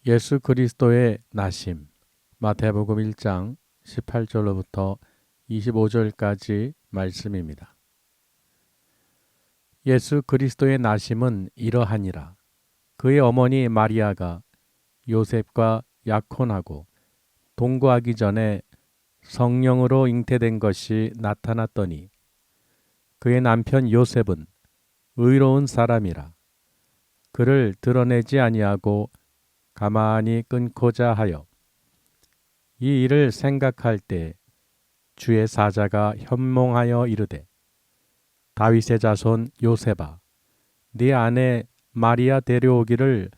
예수 그리스도의 나심 마태복음 1장 18절로부터 25절까지 말씀입니다. 예수 그리스도의 나심은 이러하니라. 그의 어머니 마리아가 요셉과 약혼하고 동거하기 전에 성령으로 잉태된 것이 나타났더니 그의 남편 요셉은 의로운 사람이라 그를 드러내지 아니하고 가만히 끊고자 하여 이 일을 생각할 때 주의 사자가 현몽하여 이르되 다윗의 자손 요셉아 네 아내 마리아 데려오기를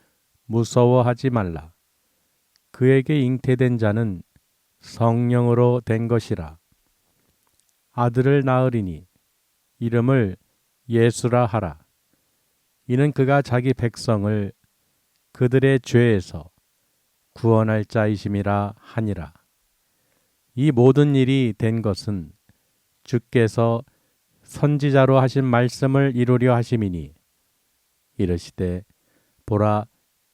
무서워하지 말라. 그에게 잉태된 자는 성령으로 된 것이라. 아들을 낳으리니 이름을 예수라 하라. 이는 그가 자기 백성을 그들의 죄에서 구원할 자이심이라 하니라. 이 모든 일이 된 것은 주께서 선지자로 하신 말씀을 이루려 하심이니 이르시되 보라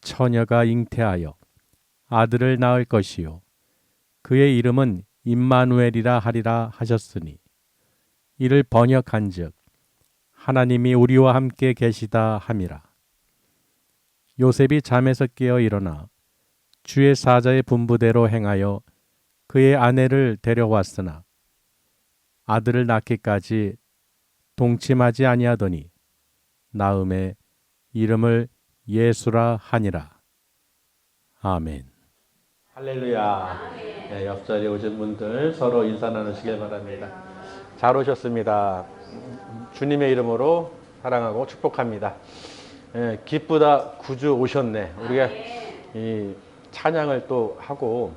처녀가 잉태하여 아들을 낳을 것이요 그의 이름은 임마누엘이라 하리라 하셨으니 이를 번역한즉 하나님이 우리와 함께 계시다 함이라. 요셉이 잠에서 깨어 일어나 주의 사자의 분부대로 행하여 그의 아내를 데려왔으나 아들을 낳기까지 동침하지 아니하더니 나음에 이름을 예수라 하니라. 아멘. 할렐루야. 네, 옆자리에 오신 분들 서로 인사 나누시길 바랍니다. 잘 오셨습니다. 주님의 이름으로 사랑하고 축복합니다. 예, 기쁘다 구주 오셨네. 우리가 이 찬양을 또 하고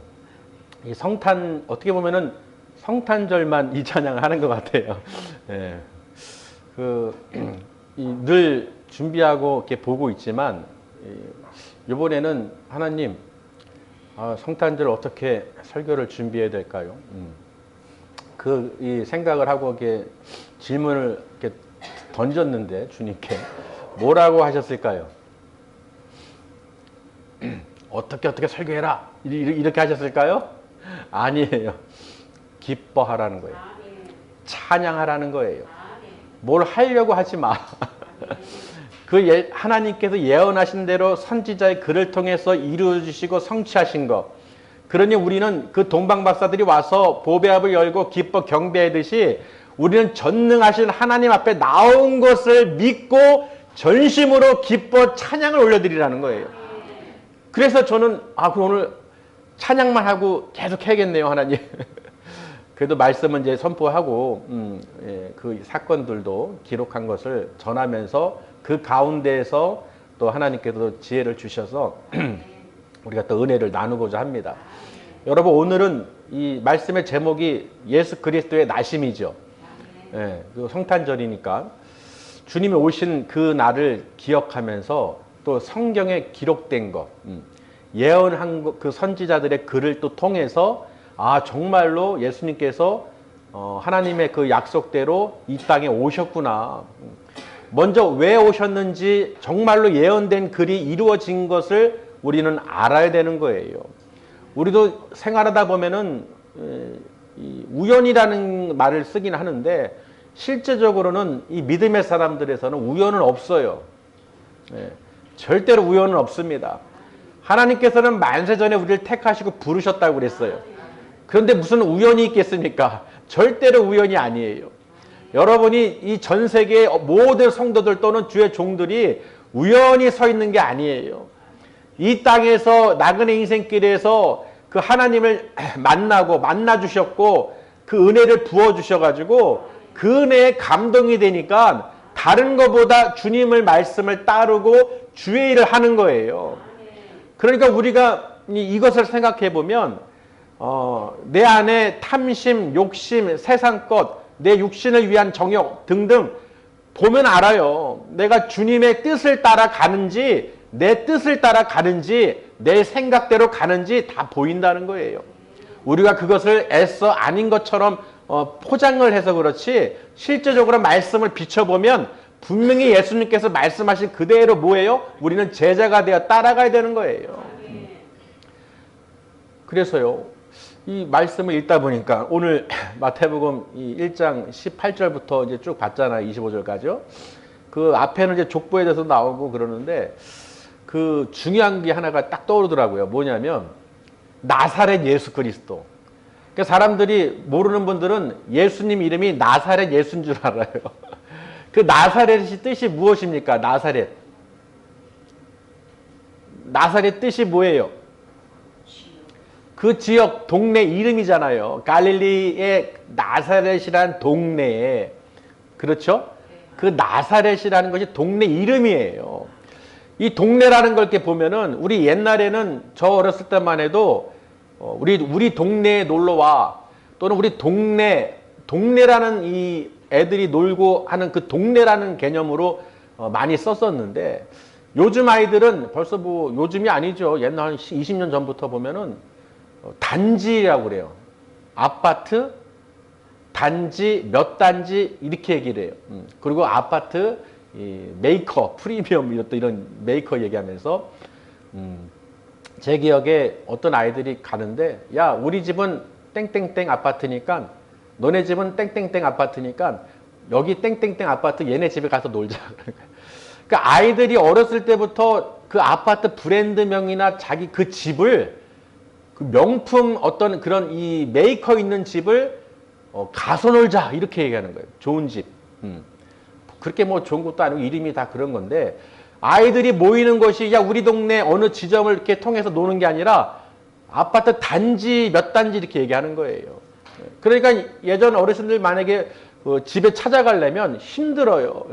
이 성탄 어떻게 보면은 성탄절만 이 찬양을 하는 것 같아요. 예, 늘 준비하고 이렇게 보고 있지만 이번에는 하나님 성탄절 어떻게 설교를 준비해야 될까요? 이 생각을 하고 이렇게 질문을 이렇게 던졌는데 주님께 뭐라고 하셨을까요? 어떻게 설교해라 이렇게 하셨을까요? 아니에요. 기뻐하라는 거예요. 찬양하라는 거예요. 뭘 하려고 하지 마. 하나님께서 예언하신 대로 선지자의 글을 통해서 이루어주시고 성취하신 것. 그러니 우리는 그 동방박사들이 와서 보배합을 열고 기뻐 경배하듯이 우리는 전능하신 하나님 앞에 나온 것을 믿고 전심으로 기뻐 찬양을 올려드리라는 거예요. 그래서 저는 그럼 오늘 찬양만 하고 계속 해야겠네요, 하나님. 그래도 말씀은 이제 선포하고 그 사건들도 기록한 것을 전하면서 그 가운데에서 또 하나님께서 지혜를 주셔서 우리가 또 은혜를 나누고자 합니다. 여러분 오늘은 이 말씀의 제목이 예수 그리스도의 나심이죠. 예, 그 성탄절이니까 주님이 오신 그 날을 기억하면서 또 성경에 기록된 것, 예언한 그 선지자들의 글을 또 통해서 정말로 예수님께서 하나님의 그 약속대로 이 땅에 오셨구나. 먼저 왜 오셨는지 정말로 예언된 글이 이루어진 것을 우리는 알아야 되는 거예요. 우리도 생활하다 보면은 우연이라는 말을 쓰긴 하는데 실제적으로는 이 믿음의 사람들에서는 우연은 없어요. 절대로 우연은 없습니다. 하나님께서는 만세전에 우리를 택하시고 부르셨다고 그랬어요. 그런데 무슨 우연이 있겠습니까? 절대로 우연이 아니에요. 여러분이 이 전 세계의 모든 성도들 또는 주의 종들이 우연히 서 있는 게 아니에요. 이 땅에서 나그네 인생길에서 그 하나님을 만나 주셨고 그 은혜를 부어 주셔가지고 그 은혜에 감동이 되니까 다른 것보다 주님의 말씀을 따르고 주의 일을 하는 거예요. 그러니까 우리가 이것을 생각해 보면 내 안에 탐심, 욕심, 세상 것, 내 육신을 위한 정욕 등등 보면 알아요. 내가 주님의 뜻을 따라 가는지 내 뜻을 따라 가는지 내 생각대로 가는지 다 보인다는 거예요. 우리가 그것을 애써 아닌 것처럼 포장을 해서 그렇지 실제적으로 말씀을 비춰보면 분명히 예수님께서 말씀하신 그대로 뭐예요? 우리는 제자가 되어 따라가야 되는 거예요. 그래서요, 이 말씀을 읽다 보니까 오늘 마태복음 이 1장 18절부터 이제 쭉 봤잖아요. 25절까지요. 그 앞에는 이제 족보에 대해서 나오고 그러는데 그 중요한 게 하나가 딱 떠오르더라고요. 뭐냐면 나사렛 예수 그리스도. 그러니까 사람들이 모르는 분들은 예수님 이름이 나사렛 예수인 줄 알아요. 그 나사렛이 뜻이 무엇입니까? 나사렛. 나사렛 뜻이 뭐예요? 그 지역 동네 이름이잖아요. 갈릴리의 나사렛이란 동네에, 그렇죠? 그 나사렛이라는 것이 동네 이름이에요. 이 동네라는 걸 이렇게 보면은 우리 옛날에는 저 어렸을 때만 해도 우리 동네에 놀러 와, 또는 우리 동네라는 이 애들이 놀고 하는 그 동네라는 개념으로 많이 썼었는데, 요즘 아이들은 벌써 뭐 요즘이 아니죠. 옛날 한 20년 전부터 보면은 단지라고 그래요. 아파트, 단지, 몇 단지 이렇게 얘기를 해요. 그리고 아파트, 메이커, 프리미엄 이런 메이커 얘기하면서 제 기억에 어떤 아이들이 가는데, 야, 우리 집은 땡땡땡 아파트니까 너네 집은 땡땡땡 아파트니까 여기 땡땡땡 아파트 얘네 집에 가서 놀자. 그러니까 아이들이 어렸을 때부터 그 아파트 브랜드명이나 자기 그 집을, 그 명품 어떤 그런 이 메이커 있는 집을 가서 놀자 이렇게 얘기하는 거예요. 좋은 집. 그렇게 뭐 좋은 것도 아니고 이름이 다 그런 건데, 아이들이 모이는 것이 야 우리 동네 어느 지점을 이렇게 통해서 노는 게 아니라 아파트 단지 몇 단지 이렇게 얘기하는 거예요. 그러니까 예전 어르신들 만약에 집에 찾아가려면 힘들어요.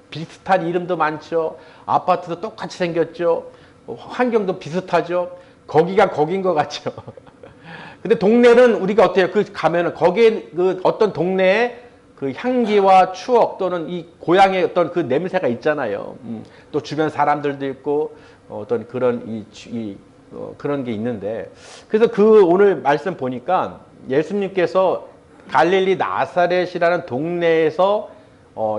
비슷한 이름도 많죠. 아파트도 똑같이 생겼죠. 환경도 비슷하죠. 거기가 거긴 것 같죠. 근데 동네는 우리가 어때요? 그 가면은 거기에 그 어떤 동네에 그 향기와 추억 또는 이 고향의 어떤 그 냄새가 있잖아요. 또 주변 사람들도 있고 어떤 그런 그런 게 있는데, 그래서 그 오늘 말씀 보니까 예수님께서 갈릴리 나사렛이라는 동네에서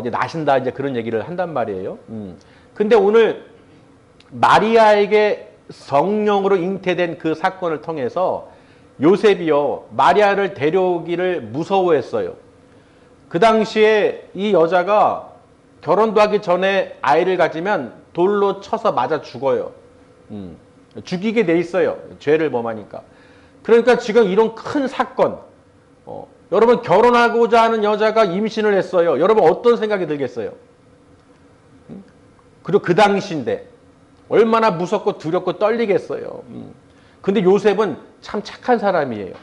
이제 나신다 이제 그런 얘기를 한단 말이에요. 근데 오늘 마리아에게 성령으로 잉태된 그 사건을 통해서 요셉이요 마리아를 데려오기를 무서워했어요. 그 당시에 이 여자가 결혼도 하기 전에 아이를 가지면 돌로 쳐서 맞아 죽어요. 죽이게 돼 있어요. 죄를 범하니까. 그러니까 지금 이런 큰 사건, 여러분 결혼하고자 하는 여자가 임신을 했어요. 여러분 어떤 생각이 들겠어요? 그리고 그 당시인데 얼마나 무섭고 두렵고 떨리겠어요. 근데 요셉은 참 착한 사람이에요.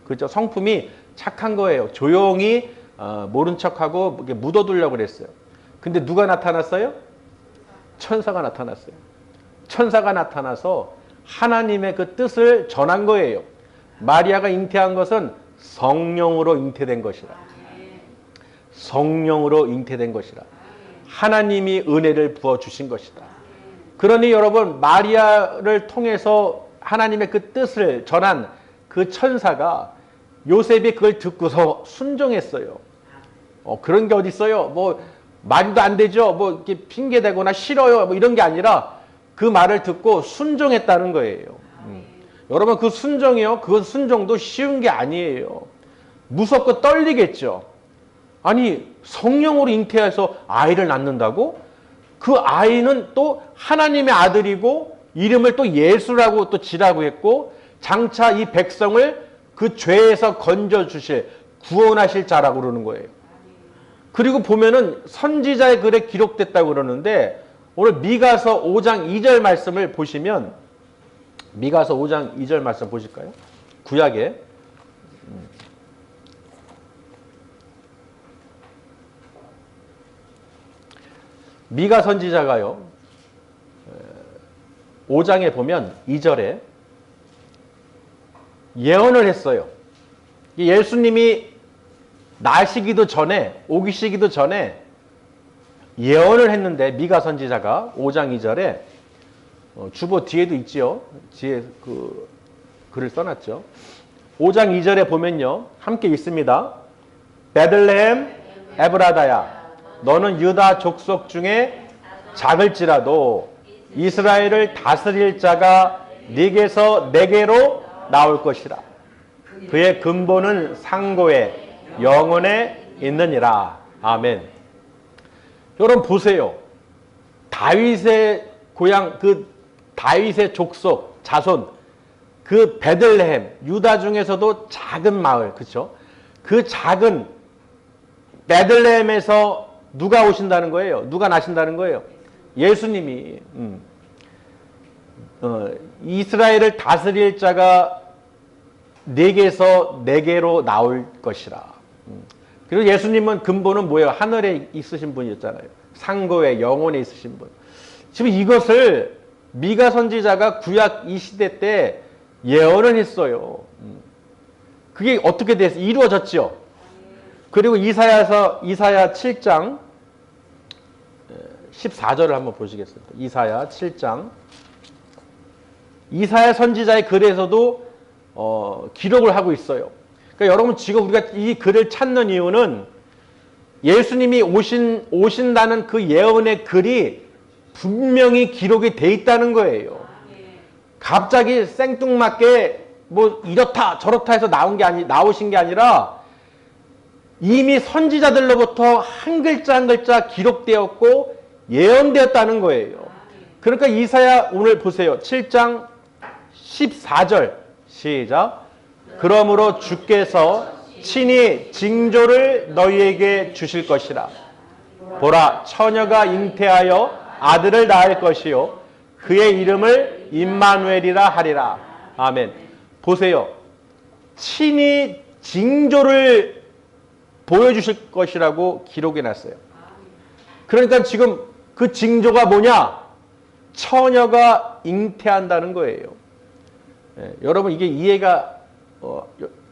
그죠? 성품이 착한 거예요. 조용히 모른 척하고 이렇게 묻어두려고 그랬어요. 근데 누가 나타났어요? 천사가 나타났어요. 천사가 나타나서 하나님의 그 뜻을 전한 거예요. 마리아가 잉태한 것은 성령으로 잉태된 것이라. 성령으로 잉태된 것이라. 하나님이 은혜를 부어주신 것이다. 그러니 여러분 마리아를 통해서 하나님의 그 뜻을 전한 그 천사가 요셉이 그걸 듣고서 순종했어요. 그런 게 어디 있어요? 뭐 말도 안 되죠. 뭐 이렇게 핑계 대거나 싫어요. 뭐 이런 게 아니라 그 말을 듣고 순종했다는 거예요. 여러분 그 순종이요. 그 순종도 쉬운 게 아니에요. 무섭고 떨리겠죠. 아니 성령으로 잉태해서 아이를 낳는다고? 그 아이는 또 하나님의 아들이고 이름을 또 예수라고 또 지라고 했고 장차 이 백성을 그 죄에서 건져주실 구원하실 자라고 그러는 거예요. 그리고 보면은 선지자의 글에 기록됐다고 그러는데 오늘 미가서 5장 2절 말씀을 보시면 미가서 5장 2절 말씀 보실까요? 구약에 미가 선지자가요 5장에 보면 2절에 예언을 했어요. 예수님이 나시기도 전에 오기시기도 전에 예언을 했는데 미가 선지자가 5장 2절에 주보 뒤에도 있죠. 뒤에 그 글을 써놨죠. 5장 2절에 보면요. 함께 있습니다. 베들레헴 에브라다야 너는 유다 족속 중에 작을지라도 이스라엘을 다스릴 자가 네게서 내게로 나올 것이라. 그의 근본은 상고에 영원에 있느니라. 아멘. 여러분 보세요. 다윗의 고향, 그 다윗의 족속, 자손, 그 베들레헴, 유다 중에서도 작은 마을, 그렇죠? 그 작은 베들레헴에서 누가 오신다는 거예요? 누가 나신다는 거예요? 예수님이. 이스라엘을 다스릴 자가 네개에서 네개로 나올 것이라. 그리고 예수님은 근본은 뭐예요? 하늘에 있으신 분이었잖아요. 상고에 영원에 있으신 분. 지금 이것을 미가 선지자가 구약 이 시대 때 예언을 했어요. 그게 어떻게 돼서 이루어졌죠? 그리고 이사야 7장 14절을 한번 보시겠습니다. 이사야 7장. 이사야 선지자의 글에서도 기록을 하고 있어요. 그러니까 여러분 지금 우리가 이 글을 찾는 이유는 예수님이 오신다는 그 예언의 글이 분명히 기록이 돼 있다는 거예요. 갑자기 생뚱맞게 뭐 이렇다 저렇다 해서 나오신 게 아니라 이미 선지자들로부터 한 글자 한 글자 기록되었고 예언되었다는 거예요. 그러니까 이사야 오늘 보세요. 7장 14절 시작. 그러므로 주께서 친히 징조를 너희에게 주실 것이라. 보라, 처녀가 잉태하여 아들을 낳을 것이요 그의 이름을 임마누엘이라 하리라. 아멘. 보세요. 친히 징조를 보여주실 것이라고 기록해 놨어요. 그러니까 지금 그 징조가 뭐냐? 처녀가 잉태한다는 거예요. 여러분 이게 이해가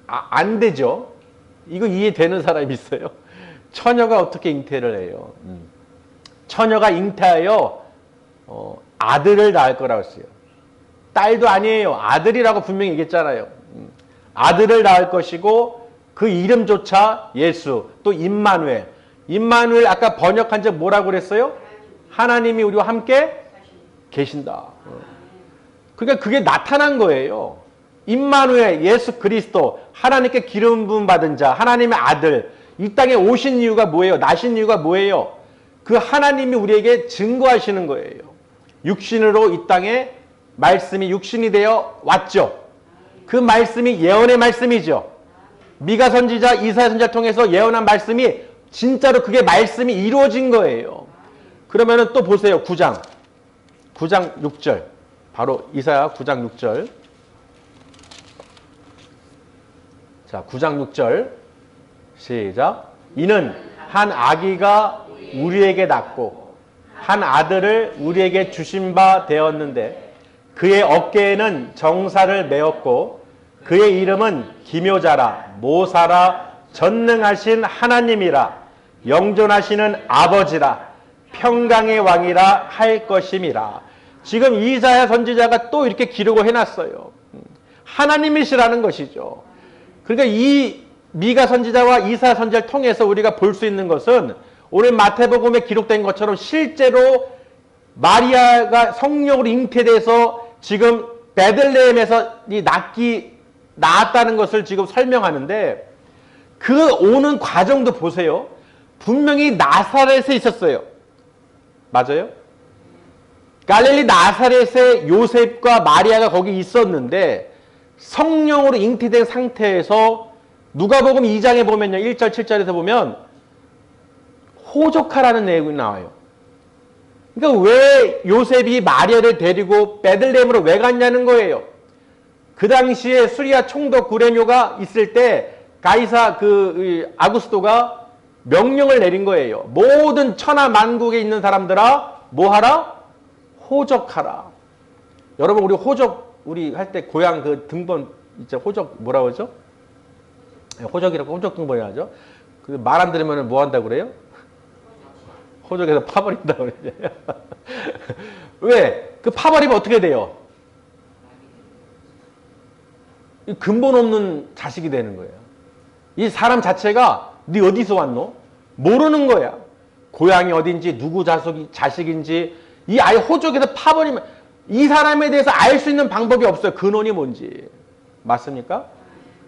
안 되죠? 이거 이해되는 사람이 있어요? 처녀가 어떻게 잉태를 해요? 처녀가 잉태하여 아들을 낳을 거라고 했어요. 딸도 아니에요. 아들이라고 분명히 얘기했잖아요. 아들을 낳을 것이고 그 이름조차 예수, 또 임마누엘. 임마누엘 아까 번역한 적 뭐라고 그랬어요? 하나님이 우리와 함께 계신다. 그러니까 그게 나타난 거예요. 임마누엘, 예수 그리스도, 하나님께 기름 부음 받은 자, 하나님의 아들, 이 땅에 오신 이유가 뭐예요? 나신 이유가 뭐예요? 그 하나님이 우리에게 증거하시는 거예요. 육신으로 이 땅에 말씀이 육신이 되어 왔죠. 그 말씀이 예언의 말씀이죠. 미가 선지자, 이사야 선지자를 통해서 예언한 말씀이 진짜로 그게 말씀이 이루어진 거예요. 그러면은 또 보세요. 9장 6절. 바로 이사야 9장 6절. 자, 9장 6절. 시작. 이는 한 아기가 우리에게 낳고 한 아들을 우리에게 주신 바 되었는데 그의 어깨에는 정사를 메었고 그의 이름은 기묘자라 모사라 전능하신 하나님이라 영존하시는 아버지라 평강의 왕이라 할 것임이라. 지금 이사야 선지자가 또 이렇게 기록을 해놨어요. 하나님이시라는 것이죠. 그러니까 이 미가 선지자와 이사야 선지자를 통해서 우리가 볼 수 있는 것은 오늘 마태복음에 기록된 것처럼 실제로 마리아가 성령으로 잉태돼서 지금 베들레헴에서 낳았다는 것을 지금 설명하는데 그 오는 과정도 보세요. 분명히 나사렛에 있었어요. 맞아요? 갈릴리 나사렛에 요셉과 마리아가 거기 있었는데 성령으로 잉태된 상태에서 누가복음 2장에 보면요. 1절 7절에서 보면 호적하라는 내용이 나와요. 그러니까 왜 요셉이 마리아를 데리고 베들레헴으로 왜 갔냐는 거예요. 그 당시에 수리아 총독 구레뇨가 있을 때 가이사 아구스토가 명령을 내린 거예요. 모든 천하 만국에 있는 사람들아 뭐하라? 호적하라. 여러분 우리 호적 우리 할 때 고향 그 등본 있죠. 호적 뭐라고 그러죠? 호적이라고 호적 등본이 하죠. 그 말 안 들으면 뭐 한다고 그래요? 호적에서 파버린다고 그러죠. 왜? 그 파버리면 어떻게 돼요? 근본 없는 자식이 되는 거예요. 이 사람 자체가 네 어디서 왔노? 모르는 거야. 고향이 어딘지 누구 자식인지 이 아예 호적에서 파버리면 이 사람에 대해서 알 수 있는 방법이 없어요. 근원이 뭔지. 맞습니까?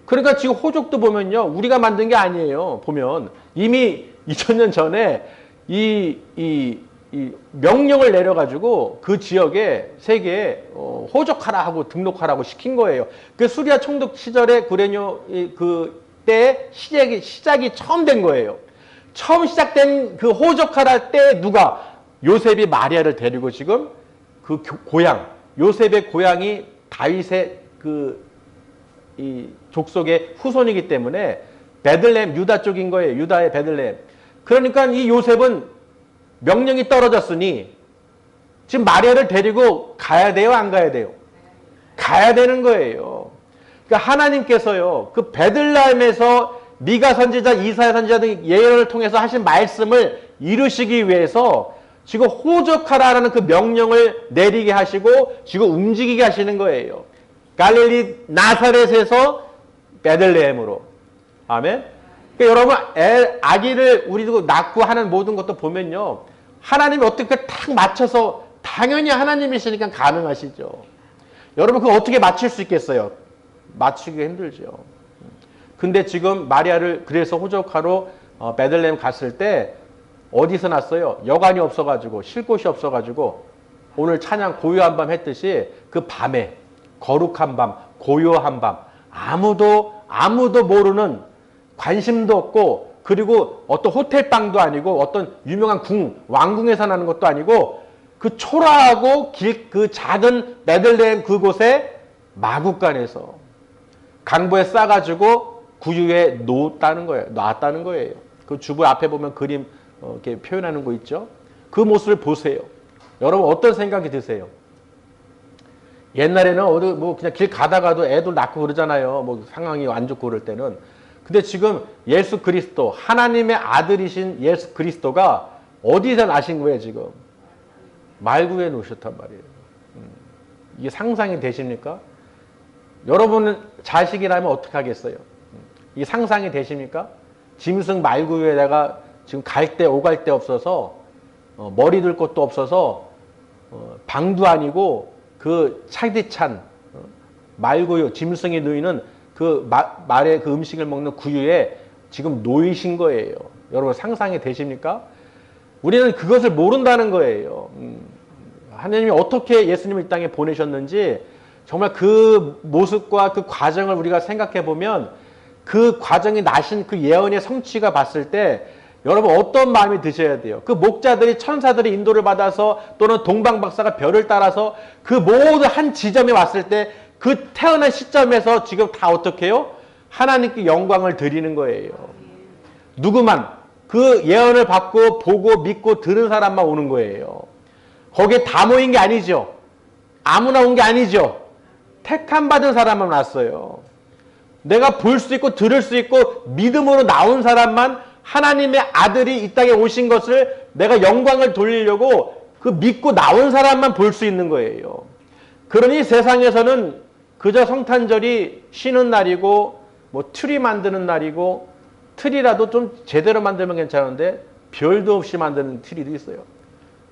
그러니까 지금 호적도 보면요. 우리가 만든 게 아니에요. 보면 이미 2000년 전에 이 명령을 내려가지고 그 지역에 세계에 호적하라 하고 등록하라고 시킨 거예요. 그 수리아 총독 시절에 구레뇨 그때 시작이 처음 된 거예요. 처음 시작된 그 호적하라 때 누가 요셉이 마리아를 데리고 지금 그 고향 요셉의 고향이 다윗의 이 족속의 후손이기 때문에 베들레헴 유다 쪽인 거예요. 유다의 베들레헴. 그러니까 이 요셉은 명령이 떨어졌으니 지금 마리아를 데리고 가야 돼요, 안 가야 돼요? 가야 되는 거예요. 그러니까 하나님께서요, 그 베들레헴에서 미가 선지자, 이사야 선지자 등 예언을 통해서 하신 말씀을 이루시기 위해서 지금 호적하라라는 그 명령을 내리게 하시고 지금 움직이게 하시는 거예요. 갈릴리 나사렛에서 베들레헴으로. 아멘. 그러니까 여러분 아기를 우리도 낳고 하는 모든 것도 보면요. 하나님이 어떻게 딱 맞춰서 당연히 하나님이시니까 가능하시죠. 여러분 그거 어떻게 맞출 수 있겠어요? 맞추기가 힘들죠. 근데 지금 마리아를 그래서 호적하러 베들레헴 갔을 때 어디서 났어요? 여관이 없어가지고 쉴 곳이 없어가지고 오늘 찬양 고요한 밤 했듯이 그 밤에 거룩한 밤, 고요한 밤 아무도 모르는 관심도 없고 그리고 어떤 호텔방도 아니고 어떤 유명한 왕궁에서 나는 것도 아니고 그 초라하고 그 작은 베들레헴 그곳에 마구간에서 강보에 싸가지고 구유에 놨다는 거예요. 그 주부 앞에 보면 그림 이렇게 표현하는 거 있죠. 그 모습을 보세요. 여러분 어떤 생각이 드세요? 옛날에는 어디 뭐 그냥 길 가다가도 애들 낳고 그러잖아요. 뭐 상황이 안 좋고 그럴 때는. 근데 지금 예수 그리스도 하나님의 아들이신 예수 그리스도가 어디서 나신 거예요 지금? 말구에 놓으셨단 말이에요. 이게 상상이 되십니까? 여러분은 자식이라면 어떻게 하겠어요? 이게 상상이 되십니까? 짐승 말구에다가 지금 갈 데 오갈 데 없어서 머리 들 곳도 없어서 방도 아니고 그 차디찬 말구유 짐승이 누이는 그 말의 그 음식을 먹는 구유에 지금 놓이신 거예요. 여러분 상상이 되십니까? 우리는 그것을 모른다는 거예요. 하나님이 어떻게 예수님을 이 땅에 보내셨는지 정말 그 모습과 그 과정을 우리가 생각해 보면 그 과정이 나신 그 예언의 성취가 봤을 때 여러분 어떤 마음이 드셔야 돼요? 그 목자들이 천사들의 인도를 받아서 또는 동방박사가 별을 따라서 그 모든 한 지점에 왔을 때 그 태어난 시점에서 지금 다 어떻게 해요? 하나님께 영광을 드리는 거예요. 누구만 그 예언을 받고 보고 믿고 들은 사람만 오는 거예요. 거기에 다 모인 게 아니죠. 아무나 온 게 아니죠. 택함 받은 사람만 왔어요. 내가 볼 수 있고 들을 수 있고 믿음으로 나온 사람만 하나님의 아들이 이 땅에 오신 것을 내가 영광을 돌리려고 그 믿고 나온 사람만 볼 수 있는 거예요. 그러니 세상에서는 그저 성탄절이 쉬는 날이고 뭐 트리 만드는 날이고 트리라도 좀 제대로 만들면 괜찮은데 별도 없이 만드는 트리도 있어요.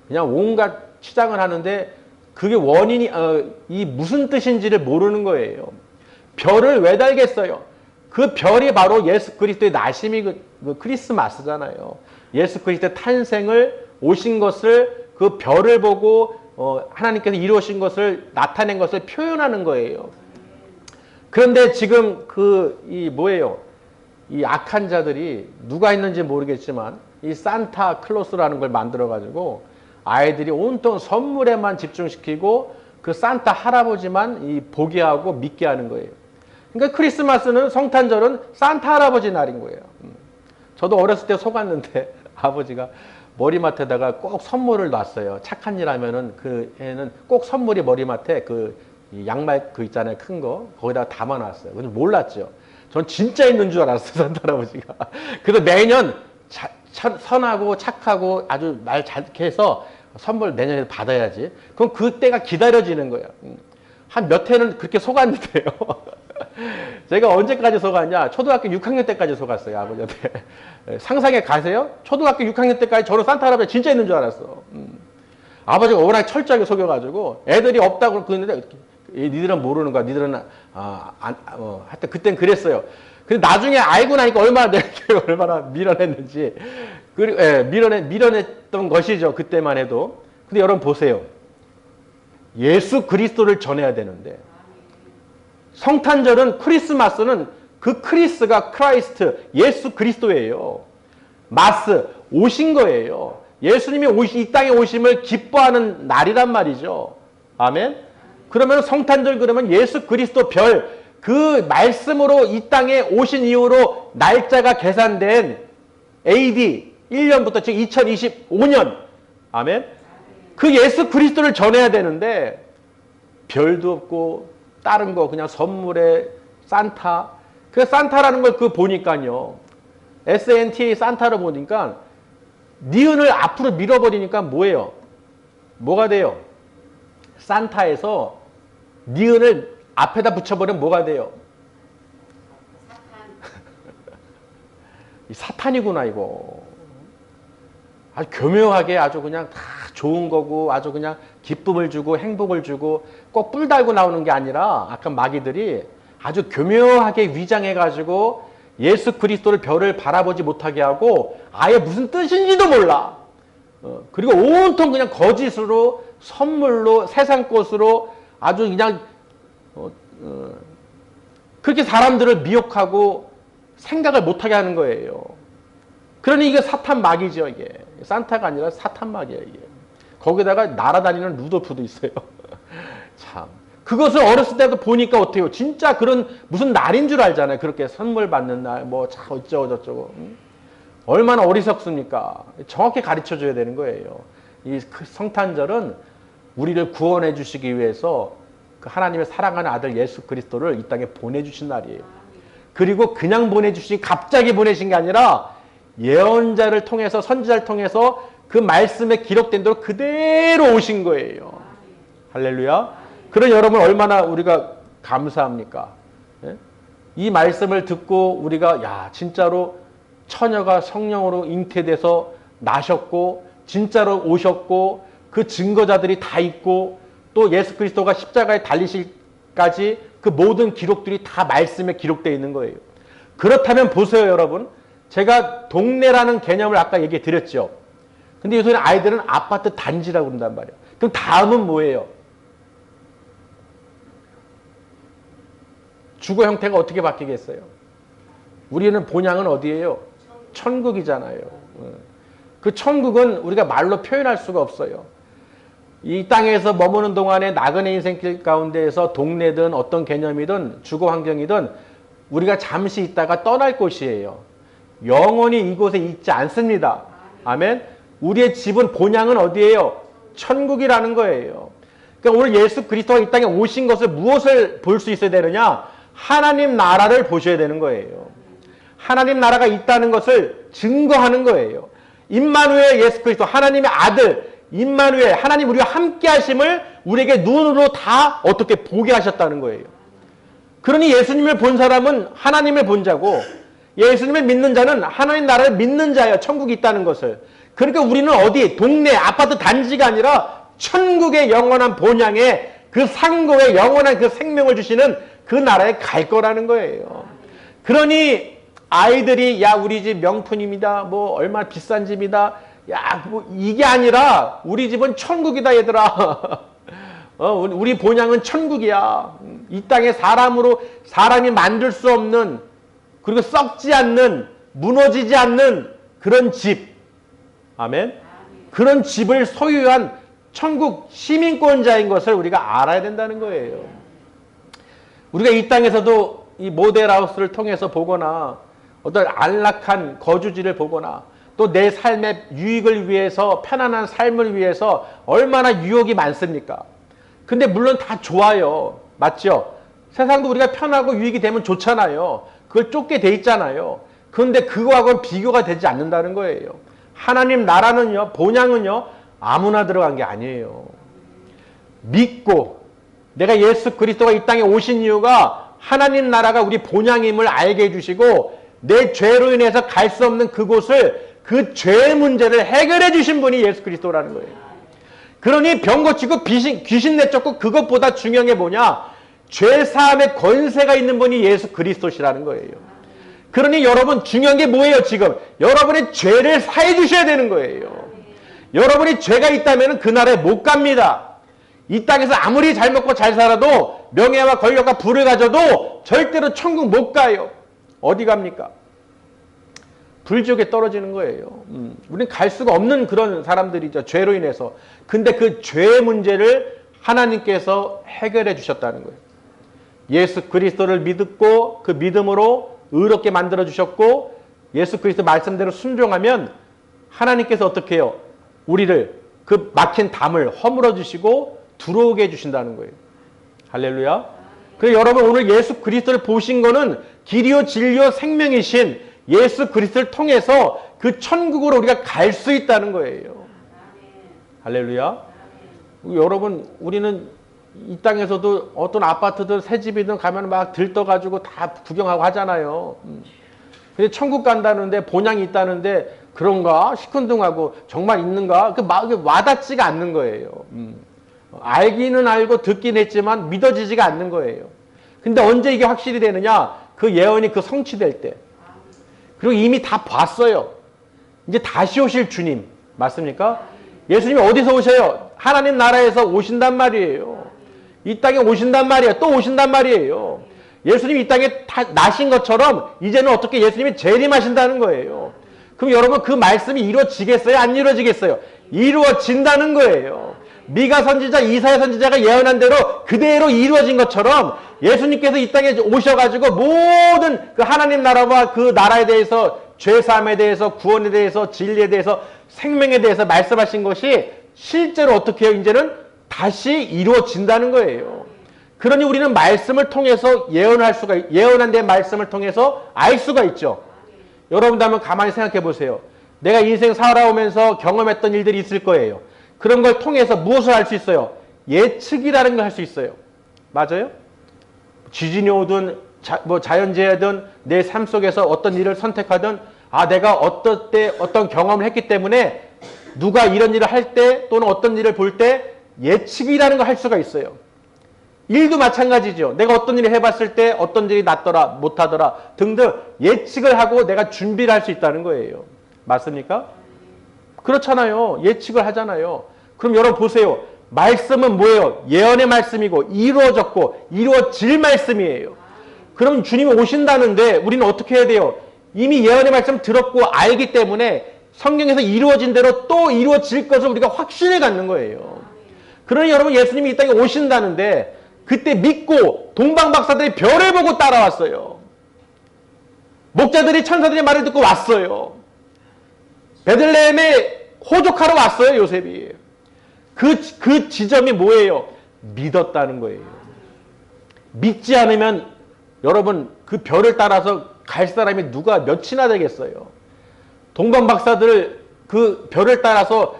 그냥 온갖 치장을 하는데 그게 원인이 이 무슨 뜻인지를 모르는 거예요. 별을 왜 달겠어요? 그 별이 바로 예수 그리스도의 나심이 그 크리스마스잖아요. 예수 그리스도의 탄생을 오신 것을 그 별을 보고 하나님께서 이루신 것을 나타낸 것을 표현하는 거예요. 그런데 지금 이 악한 자들이 누가 있는지 모르겠지만 이 산타 클로스라는 걸 만들어 가지고 아이들이 온통 선물에만 집중시키고 그 산타 할아버지만 보게 하고 믿게 하는 거예요. 그러니까 크리스마스는 성탄절은 산타 할아버지 날인 거예요. 저도 어렸을 때 속았는데 아버지가 머리맡에다가 꼭 선물을 놨어요. 착한 일 하면은 그 애는 꼭 선물이 머리맡에 이 양말 있잖아요. 큰 거. 거기다가 담아놨어요. 근데 몰랐죠. 전 진짜 있는 줄 알았어요. 산타 할아버지가. 그래서 매년 선하고 착하고 아주 말 잘게 해서 선물 내년에 받아야지. 그럼 그때가 기다려지는 거예요. 한 몇 해는 그렇게 속았는데요. 제가 언제까지 속았냐? 초등학교 6학년 때까지 속았어요. 아버지한테. 상상해 가세요? 초등학교 6학년 때까지 저는 산타 할아버지 진짜 있는 줄 알았어. 아버지가 워낙 철저하게 속여가지고 애들이 없다고 그러는데 니들은 모르는 거야. 니들은 하여튼 그땐 그랬어요. 근데 나중에 알고 나니까 얼마나 밀어냈는지. 밀어냈던 것이죠. 그때만 해도. 근데 여러분 보세요. 예수 그리스도를 전해야 되는데 성탄절은 크리스마스는 그 크리스가 크라이스트 예수 그리스도예요. 마스 오신 거예요. 예수님이 이 땅에 오심을 기뻐하는 날이란 말이죠. 아멘. 그러면 성탄절 그러면 예수 그리스도 별 그 말씀으로 이 땅에 오신 이후로 날짜가 계산된 AD 1년부터 지금 2025년 아멘. 그 예수 그리스도를 전해야 되는데 별도 없고 다른 거 그냥 선물에 산타. 그 산타라는 걸 보니까요. SNTA 산타를 보니까 니은을 앞으로 밀어버리니까 뭐예요? 뭐가 돼요? 산타에서 니은을 앞에다 붙여버리면 뭐가 돼요? 사탄이구나 이거. 아주 교묘하게 아주 그냥 다 좋은 거고 아주 그냥 기쁨을 주고 행복을 주고 꼭 뿔 달고 나오는 게 아니라 아까 마귀들이 아주 교묘하게 위장해가지고 예수 그리스도를 별을 바라보지 못하게 하고 아예 무슨 뜻인지도 몰라. 그리고 온통 그냥 거짓으로 선물로 세상 것으로 아주 그냥 그렇게 사람들을 미혹하고 생각을 못하게 하는 거예요. 그러니 이게 사탄 마귀죠. 이게 산타가 아니라 사탄 마귀예요. 이게. 거기다가 날아다니는 루돌프도 있어요. 참. 그것을 어렸을 때도 보니까 어때요? 진짜 그런 무슨 날인 줄 알잖아요. 그렇게 선물 받는 날, 뭐 어쩌고 저쩌고. 얼마나 어리석습니까? 정확히 가르쳐줘야 되는 거예요. 이 성탄절은 우리를 구원해 주시기 위해서 그 하나님의 사랑하는 아들 예수 그리스도를 이 땅에 보내주신 날이에요. 그리고 그냥 보내주신 갑자기 보내신 게 아니라 예언자를 통해서 선지자를 통해서 그 말씀에 기록된 대로 그대로 오신 거예요. 할렐루야. 그런 여러분 얼마나 우리가 감사합니까? 예? 이 말씀을 듣고 우리가 야 진짜로 처녀가 성령으로 잉태돼서 나셨고 진짜로 오셨고 그 증거자들이 다 있고 또 예수 그리스도가 십자가에 달리실까지 그 모든 기록들이 다 말씀에 기록되어 있는 거예요. 그렇다면 보세요 여러분. 제가 동네라는 개념을 아까 얘기해 드렸죠. 근데 요새 아이들은 아파트 단지라고 그런단 말이에요. 그럼 다음은 뭐예요? 주거 형태가 어떻게 바뀌겠어요? 우리는 본향은 어디예요? 천국이잖아요. 그 천국은 우리가 말로 표현할 수가 없어요. 이 땅에서 머무는 동안에 나그네 인생길 가운데에서 동네든 어떤 개념이든 주거 환경이든 우리가 잠시 있다가 떠날 곳이에요. 영원히 이곳에 있지 않습니다. 아멘. 우리의 집은 본향은 어디예요? 천국이라는 거예요. 그러니까 오늘 예수 그리스도가 이 땅에 오신 것을 무엇을 볼 수 있어야 되느냐? 하나님 나라를 보셔야 되는 거예요. 하나님 나라가 있다는 것을 증거하는 거예요. 임마누엘 예수 그리스도 하나님의 아들 임마누엘 하나님 우리와 함께 하심을 우리에게 눈으로 다 어떻게 보게 하셨다는 거예요. 그러니 예수님을 본 사람은 하나님을 본 자고 예수님을 믿는 자는 하나님 나라를 믿는 자예요. 천국이 있다는 것을. 그러니까 우리는 어디 동네 아파트 단지가 아니라 천국의 영원한 본향에 그 상고의 영원한 그 생명을 주시는 그 나라에 갈 거라는 거예요. 그러니 아이들이 야 우리 집 명품입니다. 뭐 얼마 비싼 집이다. 야 뭐 이게 아니라 우리 집은 천국이다 얘들아. 우리 본향은 천국이야. 이 땅에 사람이 만들 수 없는 그리고 썩지 않는 무너지지 않는 그런 집. 아멘. 그런 집을 소유한 천국 시민권자인 것을 우리가 알아야 된다는 거예요. 우리가 이 땅에서도 이 모델하우스를 통해서 보거나 어떤 안락한 거주지를 보거나 또 내 삶의 유익을 위해서 편안한 삶을 위해서 얼마나 유혹이 많습니까? 근데 물론 다 좋아요. 맞죠? 세상도 우리가 편하고 유익이 되면 좋잖아요. 그걸 쫓게 돼 있잖아요. 그런데 그거하고는 비교가 되지 않는다는 거예요. 하나님 나라는요, 본향은요, 아무나 들어간 게 아니에요. 믿고 내가 예수 그리스도가 이 땅에 오신 이유가 하나님 나라가 우리 본향임을 알게 해주시고 내 죄로 인해서 갈 수 없는 그곳을 그 죄의 문제를 해결해 주신 분이 예수 그리스도라는 거예요. 그러니 병 고치고 귀신 내쫓고 그것보다 중요한 게 뭐냐? 죄사함의 권세가 있는 분이 예수 그리스도시라는 거예요. 그러니 여러분 중요한 게 뭐예요 지금? 여러분의 죄를 사해 주셔야 되는 거예요. 여러분이 죄가 있다면 그 나라에 못 갑니다. 이 땅에서 아무리 잘 먹고 잘 살아도 명예와 권력과 부를 가져도 절대로 천국 못 가요. 어디 갑니까? 불지옥에 떨어지는 거예요. 우리는 갈 수가 없는 그런 사람들이죠. 죄로 인해서. 근데 그 죄의 문제를 하나님께서 해결해 주셨다는 거예요. 예수 그리스도를 믿고 그 믿음으로 의롭게 만들어 주셨고 예수 그리스도 말씀대로 순종하면 하나님께서 어떻게 해요? 우리를 그 막힌 담을 허물어 주시고 들어오게 해주신다는 거예요. 할렐루야. 그래서 여러분 오늘 예수 그리스도를 보신 거는 길이요 진리요 생명이신 예수 그리스도를 통해서 그 천국으로 우리가 갈 수 있다는 거예요. 할렐루야. 여러분 우리는 이 땅에서도 어떤 아파트든 새 집이든 가면 막 들떠가지고 다 구경하고 하잖아요. 근데 천국 간다는데 본향이 있다는데 그런가 시큰둥하고 정말 있는가 그 와닿지가 않는 거예요. 알기는 알고 듣긴 했지만 믿어지지가 않는 거예요. 근데 언제 이게 확실히 되느냐? 그 예언이 그 성취될 때. 그리고 이미 다 봤어요. 이제 다시 오실 주님 맞습니까? 예수님이 어디서 오셔요? 하나님 나라에서 오신단 말이에요. 이 땅에 오신단 말이에요. 또 오신단 말이에요. 예수님이 이 땅에 나신 것처럼 이제는 어떻게 예수님이 재림하신다는 거예요. 그럼 여러분 그 말씀이 이루어지겠어요? 안 이루어지겠어요? 이루어진다는 거예요. 미가 선지자, 이사야 선지자가 예언한 대로 그대로 이루어진 것처럼 예수님께서 이 땅에 오셔가지고 모든 그 하나님 나라와 그 나라에 대해서 죄사함에 대해서 구원에 대해서 진리에 대해서 생명에 대해서 말씀하신 것이 실제로 어떻게 해요? 이제는 다시 이루어진다는 거예요. 그러니 우리는 말씀을 통해서 예언한 데 말씀을 통해서 알 수가 있죠. 여러분도 한번 가만히 생각해 보세요. 내가 인생 살아오면서 경험했던 일들이 있을 거예요. 그런 걸 통해서 무엇을 할 수 있어요? 예측이라는 걸 할 수 있어요. 맞아요? 지진이 오든 자연재해든 내 삶 속에서 어떤 일을 선택하든 내가 어떤 때 어떤 경험을 했기 때문에 누가 이런 일을 할 때 또는 어떤 일을 볼 때 예측이라는 걸 할 수가 있어요. 일도 마찬가지죠. 내가 어떤 일을 해봤을 때 어떤 일이 낫더라 못하더라 등등 예측을 하고 내가 준비를 할 수 있다는 거예요. 맞습니까? 그렇잖아요. 예측을 하잖아요. 그럼 여러분 보세요. 말씀은 뭐예요? 예언의 말씀이고 이루어졌고 이루어질 말씀이에요. 그럼 주님이 오신다는데 우리는 어떻게 해야 돼요? 이미 예언의 말씀 들었고 알기 때문에 성경에서 이루어진 대로 또 이루어질 것을 우리가 확신을 갖는 거예요. 그러니 여러분 예수님이 이 땅에 오신다는데 그때 믿고 동방박사들이 별을 보고 따라왔어요. 목자들이 천사들의 말을 듣고 왔어요. 베들레헴에 호족하러 왔어요. 요셉이. 그 지점이 뭐예요? 믿었다는 거예요. 믿지 않으면 여러분 그 별을 따라서 갈 사람이 누가 몇이나 되겠어요. 동방박사들 그 별을 따라서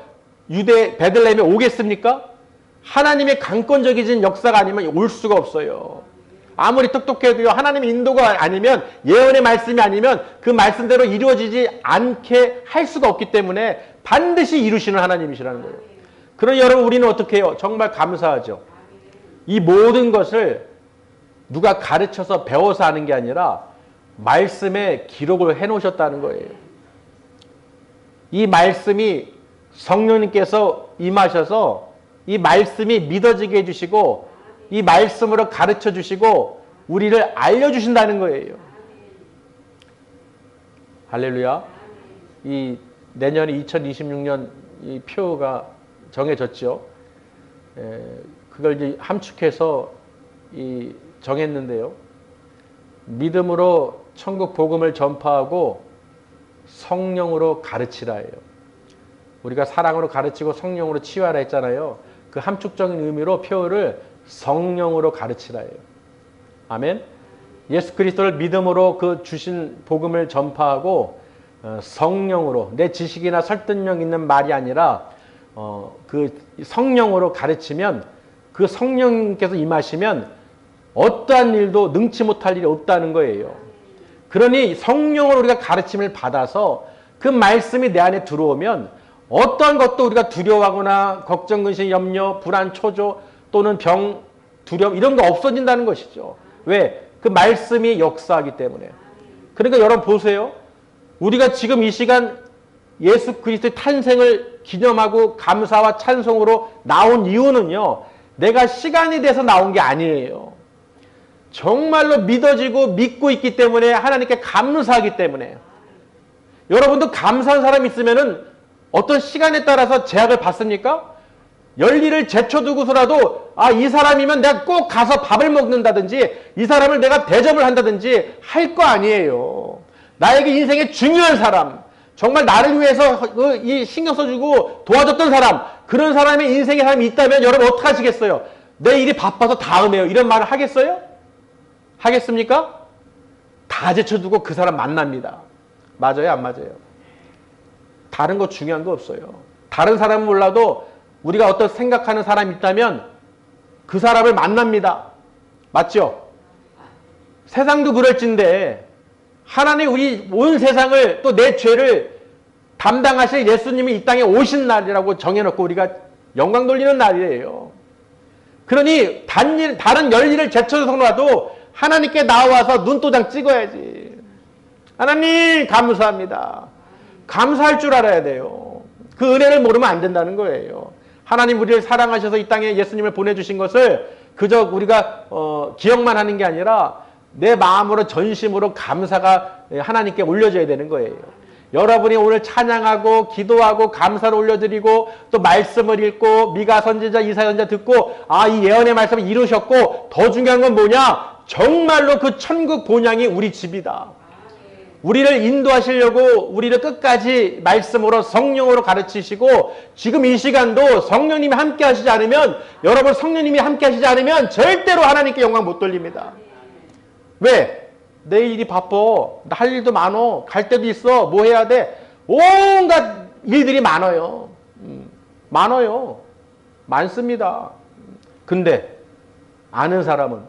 유대 베들레헴에 오겠습니까? 하나님의 강권적이진 역사가 아니면 올 수가 없어요. 아무리 똑똑해도요. 하나님의 인도가 아니면 예언의 말씀이 아니면 그 말씀대로 이루어지지 않게 할 수가 없기 때문에 반드시 이루시는 하나님이시라는 거예요. 그러니 여러분 우리는 어떻게 해요? 정말 감사하죠. 이 모든 것을 누가 가르쳐서 배워서 하는 게 아니라 말씀에 기록을 해놓으셨다는 거예요. 이 말씀이 성령님께서 임하셔서 이 말씀이 믿어지게 해주시고 이 말씀으로 가르쳐 주시고 우리를 알려주신다는 거예요. 할렐루야. 이 내년에 2026년 이 표가 정해졌죠. 그걸 이제 함축해서 정했는데요. 믿음으로 천국 복음을 전파하고 성령으로 가르치라예요. 우리가 사랑으로 가르치고 성령으로 치유하라 했잖아요. 그 함축적인 의미로 표를 성령으로 가르치라예요. 아멘. 예수 그리스도를 믿음으로 그 주신 복음을 전파하고 성령으로 내 지식이나 설득력 있는 말이 아니라 그 성령으로 가르치면 그 성령께서 임하시면 어떠한 일도 능치 못할 일이 없다는 거예요. 그러니 성령으로 우리가 가르침을 받아서 그 말씀이 내 안에 들어오면 어떠한 것도 우리가 두려워하거나 걱정, 근심, 염려, 불안, 초조 또는 병, 두려움 이런 거 없어진다는 것이죠. 왜? 그 말씀이 역사하기 때문에. 그러니까 여러분 보세요. 우리가 지금 이 시간 예수 그리스도의 탄생을 기념하고 감사와 찬송으로 나온 이유는요. 내가 시간이 돼서 나온 게 아니에요. 정말로 믿어지고 믿고 있기 때문에 하나님께 감사하기 때문에. 여러분도 감사한 사람 있으면은 어떤 시간에 따라서 제약을 받습니까? 열일을 제쳐두고서라도 이 사람이면 내가 꼭 가서 밥을 먹는다든지 이 사람을 내가 대접을 한다든지 할 거 아니에요. 나에게 인생에 중요한 사람, 정말 나를 위해서 이 신경 써주고 도와줬던 사람, 그런 사람의 인생에 사람이 있다면 여러분 어떻게 하시겠어요? 내 일이 바빠서 다음에요. 이런 말을 하겠어요? 하겠습니까? 다 제쳐두고 그 사람 만납니다. 맞아요? 안 맞아요? 다른 거 중요한 거 없어요. 다른 사람은 몰라도 우리가 어떤 생각하는 사람이 있다면 그 사람을 만납니다. 맞죠? 세상도 그럴진데 하나님 우리 온 세상을 또 내 죄를 담당하실 예수님이 이 땅에 오신 날이라고 정해놓고 우리가 영광 돌리는 날이에요. 그러니 다른 열일을 제쳐서라도 하나님께 나와서 눈도장 찍어야지. 하나님 감사합니다. 감사할 줄 알아야 돼요. 그 은혜를 모르면 안 된다는 거예요. 하나님 우리를 사랑하셔서 이 땅에 예수님을 보내주신 것을 그저 우리가 기억만 하는 게 아니라 내 마음으로 전심으로 감사가 하나님께 올려져야 되는 거예요. 여러분이 오늘 찬양하고 기도하고 감사를 올려드리고 또 말씀을 읽고 미가 선지자 이사야 선지자 듣고 이 예언의 말씀을 이루셨고 더 중요한 건 뭐냐? 정말로 그 천국 본향이 우리 집이다. 우리를 인도하시려고 우리를 끝까지 말씀으로 성령으로 가르치시고 지금 이 시간도 성령님이 함께 하시지 않으면 여러분 성령님이 함께 하시지 않으면 절대로 하나님께 영광 못 돌립니다. 왜? 내 일이 바빠. 나 할 일도 많어. 갈 데도 있어. 뭐 해야 돼? 온갖 일들이 많아요. 많아요. 많습니다. 근데 아는 사람은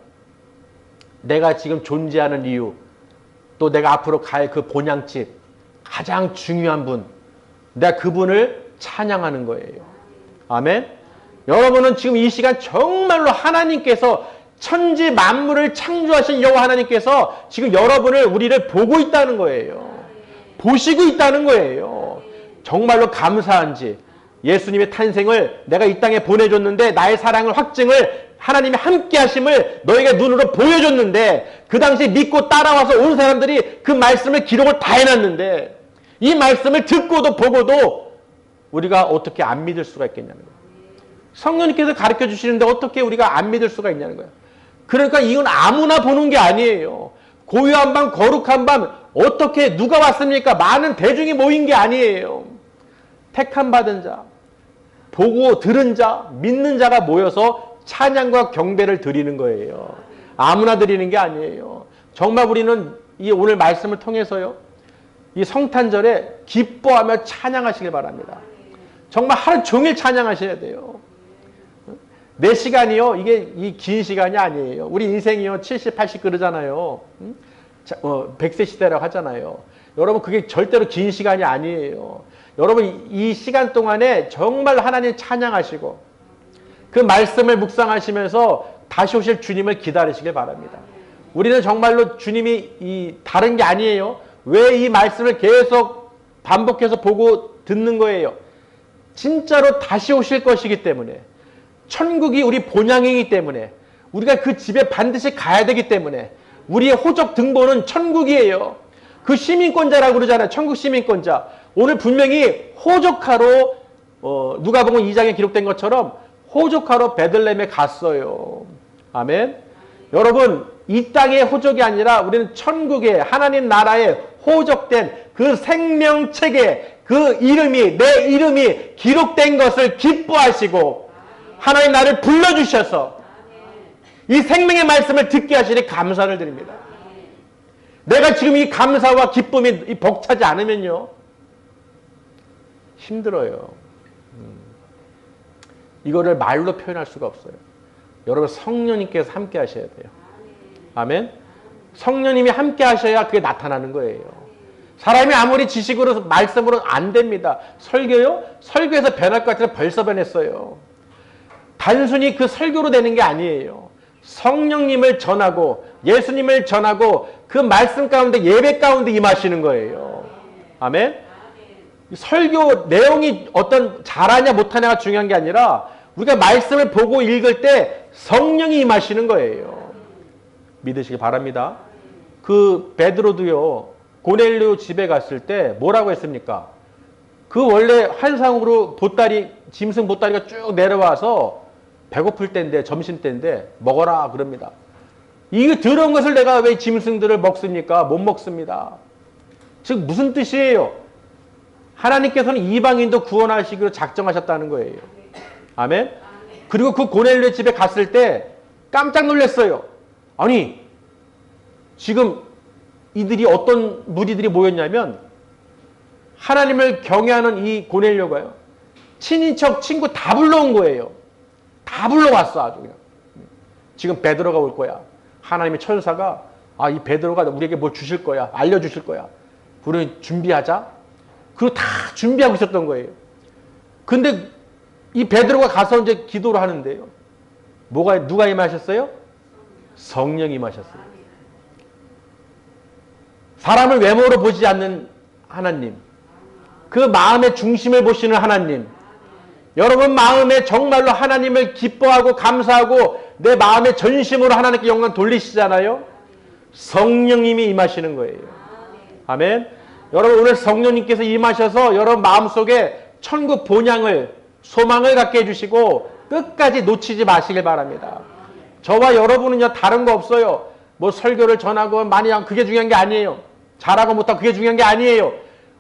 내가 지금 존재하는 이유 또 내가 앞으로 갈 그 본향집 가장 중요한 분 내가 그분을 찬양하는 거예요. 아멘. 여러분은 지금 이 시간 정말로 하나님께서 천지 만물을 창조하신 여호와 하나님께서 지금 여러분을 우리를 보고 있다는 거예요. 보시고 있다는 거예요. 정말로 감사한지 예수님의 탄생을 내가 이 땅에 보내줬는데 나의 사랑을 확증을 하나님이 함께 하심을 너에게 눈으로 보여줬는데 그 당시 믿고 따라와서 온 사람들이 그 말씀을 기록을 다 해놨는데 이 말씀을 듣고도 보고도 우리가 어떻게 안 믿을 수가 있겠냐는 거예요. 성령님께서 가르쳐 주시는데 어떻게 우리가 안 믿을 수가 있냐는 거예요. 그러니까 이건 아무나 보는 게 아니에요. 고요한 밤 거룩한 밤 어떻게 누가 왔습니까? 많은 대중이 모인 게 아니에요. 택함 받은 자, 보고 들은 자, 믿는 자가 모여서 찬양과 경배를 드리는 거예요. 아무나 드리는 게 아니에요. 정말 우리는 이 오늘 말씀을 통해서요. 이 성탄절에 기뻐하며 찬양하시길 바랍니다. 정말 하루 종일 찬양하셔야 돼요. 4시간이요. 이게 이 긴 시간이 아니에요. 우리 인생이요. 70, 80 그러잖아요. 100세 시대라고 하잖아요. 여러분 그게 절대로 긴 시간이 아니에요. 여러분 이 시간 동안에 정말 하나님 찬양하시고 그 말씀을 묵상하시면서 다시 오실 주님을 기다리시길 바랍니다. 우리는 정말로 주님이 다른 게 아니에요. 왜 이 말씀을 계속 반복해서 보고 듣는 거예요? 진짜로 다시 오실 것이기 때문에 천국이 우리 본향이기 때문에 우리가 그 집에 반드시 가야 되기 때문에 우리의 호적 등본은 천국이에요. 그 시민권자라고 그러잖아요. 천국 시민권자. 오늘 분명히 호적하러 누가복음 2장에 기록된 것처럼 호적하러 베들레헴에 갔어요. 아멘. 여러분 이 땅의 호적이 아니라 우리는 천국의 하나님 나라에 호적된 그 생명책에 그 이름이 내 이름이 기록된 것을 기뻐하시고 하나님 나를 불러주셔서 이 생명의 말씀을 듣게 하시니 감사를 드립니다. 내가 지금 이 감사와 기쁨이 벅차지 않으면요 힘들어요. 이거를 말로 표현할 수가 없어요. 여러분 성령님께서 함께 하셔야 돼요. 아멘. 성령님이 함께 하셔야 그게 나타나는 거예요. 사람이 아무리 지식으로 말씀으로 안 됩니다. 설교요? 설교에서 변할 것 같아서 벌써 변했어요. 단순히 그 설교로 되는 게 아니에요. 성령님을 전하고 예수님을 전하고 그 말씀 가운데 예배 가운데 임하시는 거예요. 아멘? 설교 내용이 어떤 잘하냐 못하냐가 중요한 게 아니라 우리가 말씀을 보고 읽을 때 성령이 임하시는 거예요. 믿으시기 바랍니다. 그 베드로도요. 고넬료 집에 갔을 때 뭐라고 했습니까? 그 원래 환상으로 보따리, 짐승 보따리가 쭉 내려와서 배고플 때인데, 점심 때인데 먹어라 그럽니다. 이 더러운 것을 내가 왜 짐승들을 먹습니까? 못 먹습니다. 즉 무슨 뜻이에요? 하나님께서는 이방인도 구원하시기로 작정하셨다는 거예요. 아멘? 그리고 그 고넬료 집에 갔을 때 깜짝 놀랐어요. 아니 지금 이들이 어떤 무리들이 모였냐면 하나님을 경외하는 이 고넬료가요. 친인척, 친구 다 불러온 거예요. 다 불러왔어 아주 그냥. 지금 베드로가 올 거야. 하나님의 천사가 이 베드로가 우리에게 뭘 주실 거야. 알려주실 거야. 우리 준비하자. 그리고 다 준비하고 있었던 거예요. 근데 이 베드로가 가서 이제 기도를 하는데요. 누가 임하셨어요? 성령이 임하셨어요. 사람을 외모로 보지 않는 하나님. 그 마음의 중심을 보시는 하나님. 여러분 마음에 정말로 하나님을 기뻐하고 감사하고 내 마음의 전심으로 하나님께 영광 돌리시잖아요. 성령님이 임하시는 거예요. 아멘. 여러분 오늘 성령님께서 임하셔서 여러분 마음속에 천국 본향을 소망을 갖게 해주시고 끝까지 놓치지 마시길 바랍니다. 저와 여러분은요 다른 거 없어요. 뭐 설교를 전하고 많이 하고 그게 중요한 게 아니에요. 잘하고 못하고 그게 중요한 게 아니에요.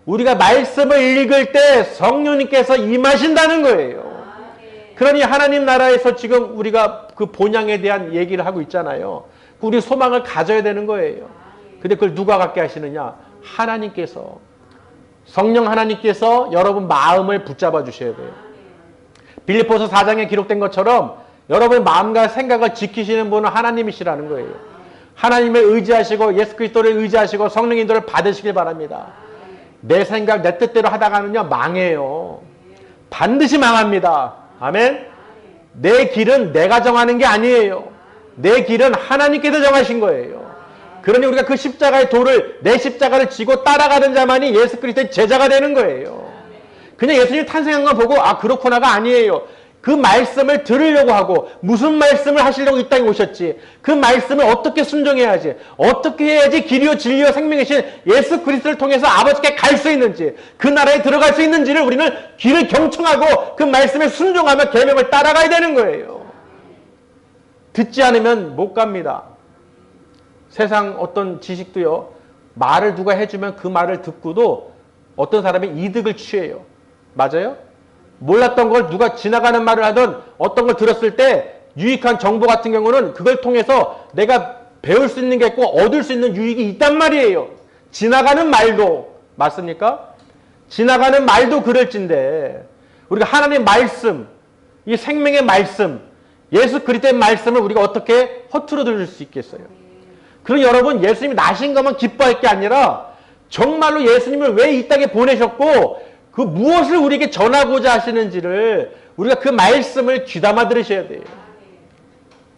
우리가 말씀을 읽을 때 성령님께서 임하신다는 거예요. 그러니 하나님 나라에서 지금 우리가 그 본향에 대한 얘기를 하고 있잖아요. 우리 소망을 가져야 되는 거예요. 근데 그걸 누가 갖게 하시느냐? 하나님께서. 성령 하나님께서 여러분 마음을 붙잡아 주셔야 돼요. 빌립보서 4장에 기록된 것처럼 여러분의 마음과 생각을 지키시는 분은 하나님이시라는 거예요. 하나님을 의지하시고 예수 그리스도를 의지하시고 성령 인도를 받으시길 바랍니다. 내 생각 내 뜻대로 하다가는요 망해요. 반드시 망합니다. 아멘. 내 길은 내가 정하는 게 아니에요. 내 길은 하나님께서 정하신 거예요. 그러니 우리가 그 십자가의 도를 내 십자가를 지고 따라가는 자만이 예수 그리스도의 제자가 되는 거예요. 그냥 예수님 탄생한 거 보고 그렇구나가 아니에요. 그 말씀을 들으려고 하고 무슨 말씀을 하시려고 이 땅에 오셨지. 그 말씀을 어떻게 순종해야지. 어떻게 해야지 길이요 진리요 생명이신 예수 그리스도를 통해서 아버지께 갈 수 있는지 그 나라에 들어갈 수 있는지를 우리는 귀를 경청하고 그 말씀에 순종하며 계명을 따라가야 되는 거예요. 듣지 않으면 못 갑니다. 세상 어떤 지식도요. 말을 누가 해주면 그 말을 듣고도 어떤 사람이 이득을 취해요. 맞아요? 몰랐던 걸 누가 지나가는 말을 하든 어떤 걸 들었을 때 유익한 정보 같은 경우는 그걸 통해서 내가 배울 수 있는 게 있고 얻을 수 있는 유익이 있단 말이에요. 지나가는 말도 맞습니까? 지나가는 말도 그럴진데 우리가 하나님의 말씀, 이 생명의 말씀, 예수 그리스도의 말씀을 우리가 어떻게 허투루 들을 수 있겠어요? 그럼 여러분 예수님이 나신 것만 기뻐할 게 아니라 정말로 예수님을 왜 이 땅에 보내셨고 그 무엇을 우리에게 전하고자 하시는지를 우리가 그 말씀을 귀담아 들으셔야 돼요.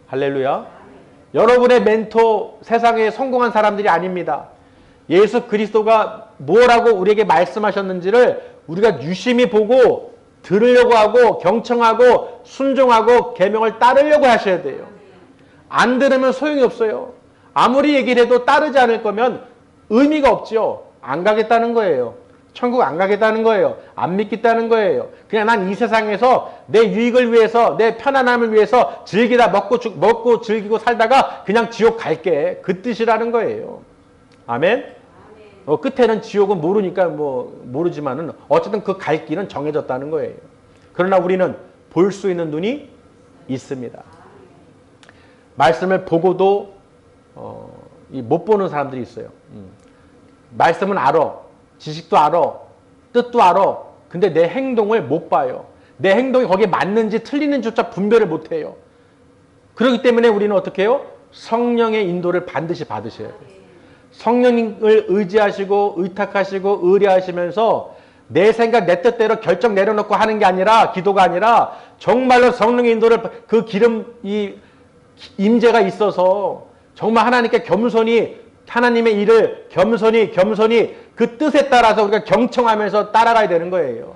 할렐루야. 여러분의 멘토 세상에 성공한 사람들이 아닙니다. 예수 그리스도가 뭐라고 우리에게 말씀하셨는지를 우리가 유심히 보고 들으려고 하고 경청하고 순종하고 계명을 따르려고 하셔야 돼요. 안 들으면 소용이 없어요. 아무리 얘기를 해도 따르지 않을 거면 의미가 없죠. 안 가겠다는 거예요. 천국 안 가겠다는 거예요. 안 믿겠다는 거예요. 그냥 난 이 세상에서 내 유익을 위해서 내 편안함을 위해서 즐기다 먹고 즐기고 살다가 그냥 지옥 갈게. 그 뜻이라는 거예요. 아멘? 끝에는 지옥은 모르니까 모르지만은 어쨌든 그 갈 길은 정해졌다는 거예요. 그러나 우리는 볼 수 있는 눈이 있습니다. 말씀을 보고도 못 보는 사람들이 있어요. 말씀은 알아. 지식도 알아. 뜻도 알아. 근데 내 행동을 못 봐요. 내 행동이 거기에 맞는지 틀리는지조차 분별을 못 해요. 그렇기 때문에 우리는 어떻게 해요? 성령의 인도를 반드시 받으셔야 돼요. 성령님을 의지하시고 의탁하시고 의뢰하시면서 내 생각 내 뜻대로 결정 내려놓고 하는 게 아니라, 기도가 아니라 정말로 성령의 인도를, 그 기름, 이 임재가 있어서 정말 하나님께 겸손히, 하나님의 일을 겸손히 그 뜻에 따라서 우리가 경청하면서 따라가야 되는 거예요.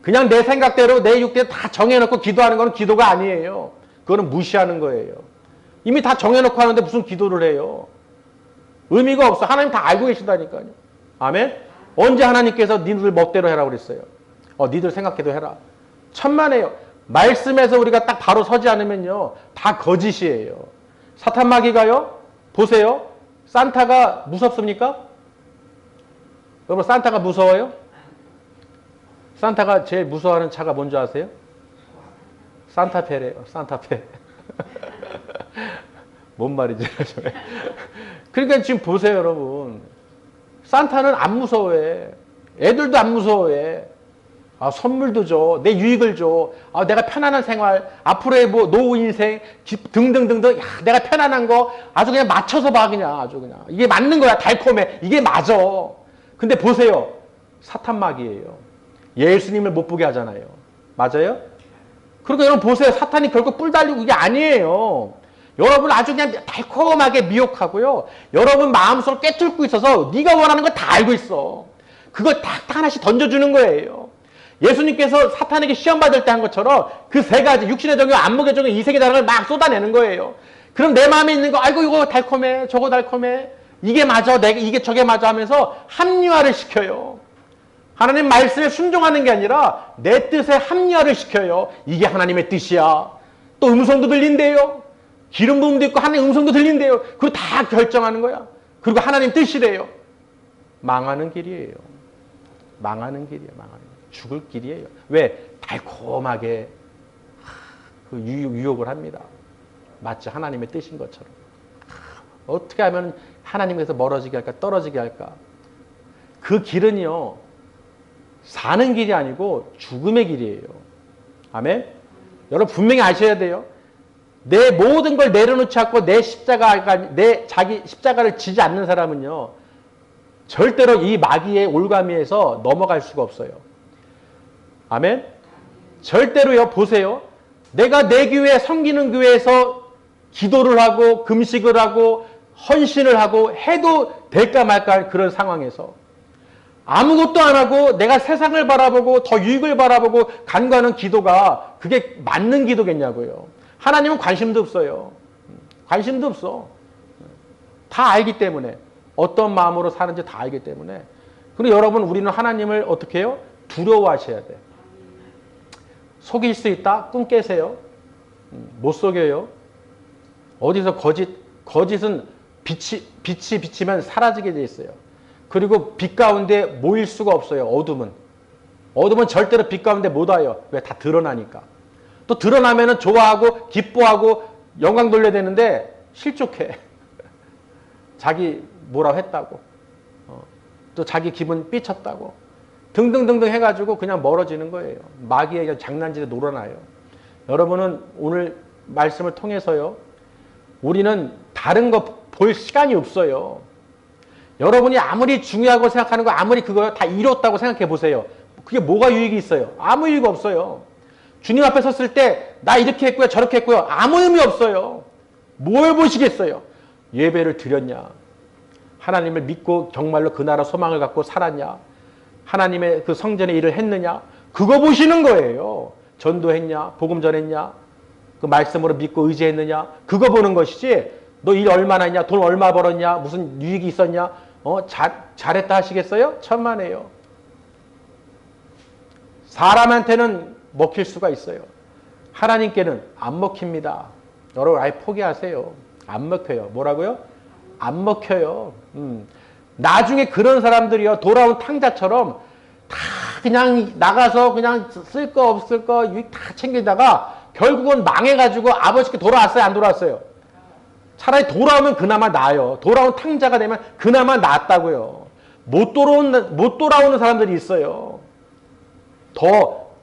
그냥 내 생각대로 내 육대로 다 정해놓고 기도하는 건 기도가 아니에요. 그거는 무시하는 거예요. 이미 다 정해놓고 하는데 무슨 기도를 해요? 의미가 없어. 하나님 다 알고 계신다니까요. 아멘? 언제 하나님께서 니들 멋대로 해라 그랬어요? 니들 생각해도 해라. 천만에요. 말씀에서 우리가 딱 바로 서지 않으면요, 다 거짓이에요. 사탄 마귀가요, 보세요. 산타가 무섭습니까? 여러분, 산타가 무서워요? 산타가 제일 무서워하는 차가 뭔지 아세요? 산타페래요. 산타페. 뭔 말인지. 그러니까 지금 보세요, 여러분. 산타는 안 무서워해. 애들도 안 무서워해. 선물도 줘. 내 유익을 줘. 내가 편안한 생활, 앞으로의 뭐 노후 인생 등등등등. 야, 내가 편안한 거 아주 그냥 맞춰서 봐. 그냥 아주 그냥 이게 맞는 거야. 달콤해. 이게 맞아. 근데 보세요. 사탄 마귀예요. 예수님을 못 보게 하잖아요. 맞아요? 그리고 여러분 보세요. 사탄이 결국 뿔 달리고 이게 아니에요. 여러분 아주 그냥 달콤하게 미혹하고요. 여러분 마음속을 꿰뚫고 있어서 네가 원하는 거 다 알고 있어. 그걸 딱 하나씩 던져주는 거예요. 예수님께서 사탄에게 시험 받을 때 한 것처럼 그 세 가지, 육신의 정욕, 안목의 정욕, 이색의 다른 걸 막 쏟아내는 거예요. 그럼 내 마음에 있는 거, 아이고 이거 달콤해, 저거 달콤해, 이게 맞아, 내가 이게 저게 맞아 하면서 합리화를 시켜요. 하나님 말씀에 순종하는 게 아니라 내 뜻에 합리화를 시켜요. 이게 하나님의 뜻이야. 또 음성도 들린대요. 기름 부음도 있고 하나님 음성도 들린대요. 그리고 다 결정하는 거야. 그리고 하나님 뜻이래요. 망하는 길이에요. 망하는 길이에요. 망하는 길. 죽을 길이에요. 왜? 달콤하게 그 유혹을 합니다. 마치 하나님의 뜻인 것처럼. 어떻게 하면 하나님께서 멀어지게 할까? 떨어지게 할까? 그 길은요, 사는 길이 아니고 죽음의 길이에요. 아멘? 여러분 분명히 아셔야 돼요. 내 모든 걸 내려놓지 않고 내 자기 십자가를 지지 않는 사람은요, 절대로 이 마귀의 올가미에서 넘어갈 수가 없어요. 아멘? 절대로요. 보세요. 내가 내 교회, 섬기는 교회에서 기도를 하고 금식을 하고 헌신을 하고 해도 될까 말까 그런 상황에서 아무것도 안 하고 내가 세상을 바라보고 더 유익을 바라보고 간과하는 기도가 그게 맞는 기도겠냐고요. 하나님은 관심도 없어요. 관심도 없어. 다 알기 때문에. 어떤 마음으로 사는지 다 알기 때문에. 그리고 여러분, 우리는 하나님을 어떻게 해요? 두려워하셔야 돼. 속일 수 있다? 꿈 깨세요. 못 속여요. 어디서 거짓은 빛이 비치면 사라지게 돼 있어요. 그리고 빛 가운데 모일 수가 없어요. 어둠은 절대로 빛 가운데 못 와요. 왜? 다 드러나니까. 또 드러나면은 좋아하고 기뻐하고 영광 돌려야 되는데 실족해. 자기 뭐라고 했다고. 또 자기 기분 삐쳤다고. 등등등등 해가지고 그냥 멀어지는 거예요. 마귀의 장난질에 놀아나요. 여러분은 오늘 말씀을 통해서요, 우리는 다른 거 볼 시간이 없어요. 여러분이 아무리 중요하고 생각하는 거 아무리 그거 다 이뤘다고 생각해 보세요. 그게 뭐가 유익이 있어요? 아무 유익 없어요. 주님 앞에 섰을 때 나 이렇게 했고요 저렇게 했고요 아무 의미 없어요. 뭘 보시겠어요? 예배를 드렸냐? 하나님을 믿고 정말로 그 나라 소망을 갖고 살았냐? 하나님의 그 성전의 일을 했느냐? 그거 보시는 거예요. 전도했냐? 복음 전했냐? 그 말씀으로 믿고 의지했느냐? 그거 보는 것이지 너 일 얼마나 했냐? 돈 얼마 벌었냐? 무슨 유익이 있었냐? 잘했다 하시겠어요? 천만에요. 사람한테는 먹힐 수가 있어요. 하나님께는 안 먹힙니다. 여러분 아예 포기하세요. 안 먹혀요. 뭐라고요? 안 먹혀요. 나중에 그런 사람들이요, 돌아온 탕자처럼 다 그냥 나가서 그냥 쓸 거 없을 거 유익 다 챙기다가 결국은 망해가지고 아버지께 돌아왔어요? 안 돌아왔어요? 차라리 돌아오면 그나마 나아요. 돌아온 탕자가 되면 그나마 낫다고요. 못 돌아오는 사람들이 있어요.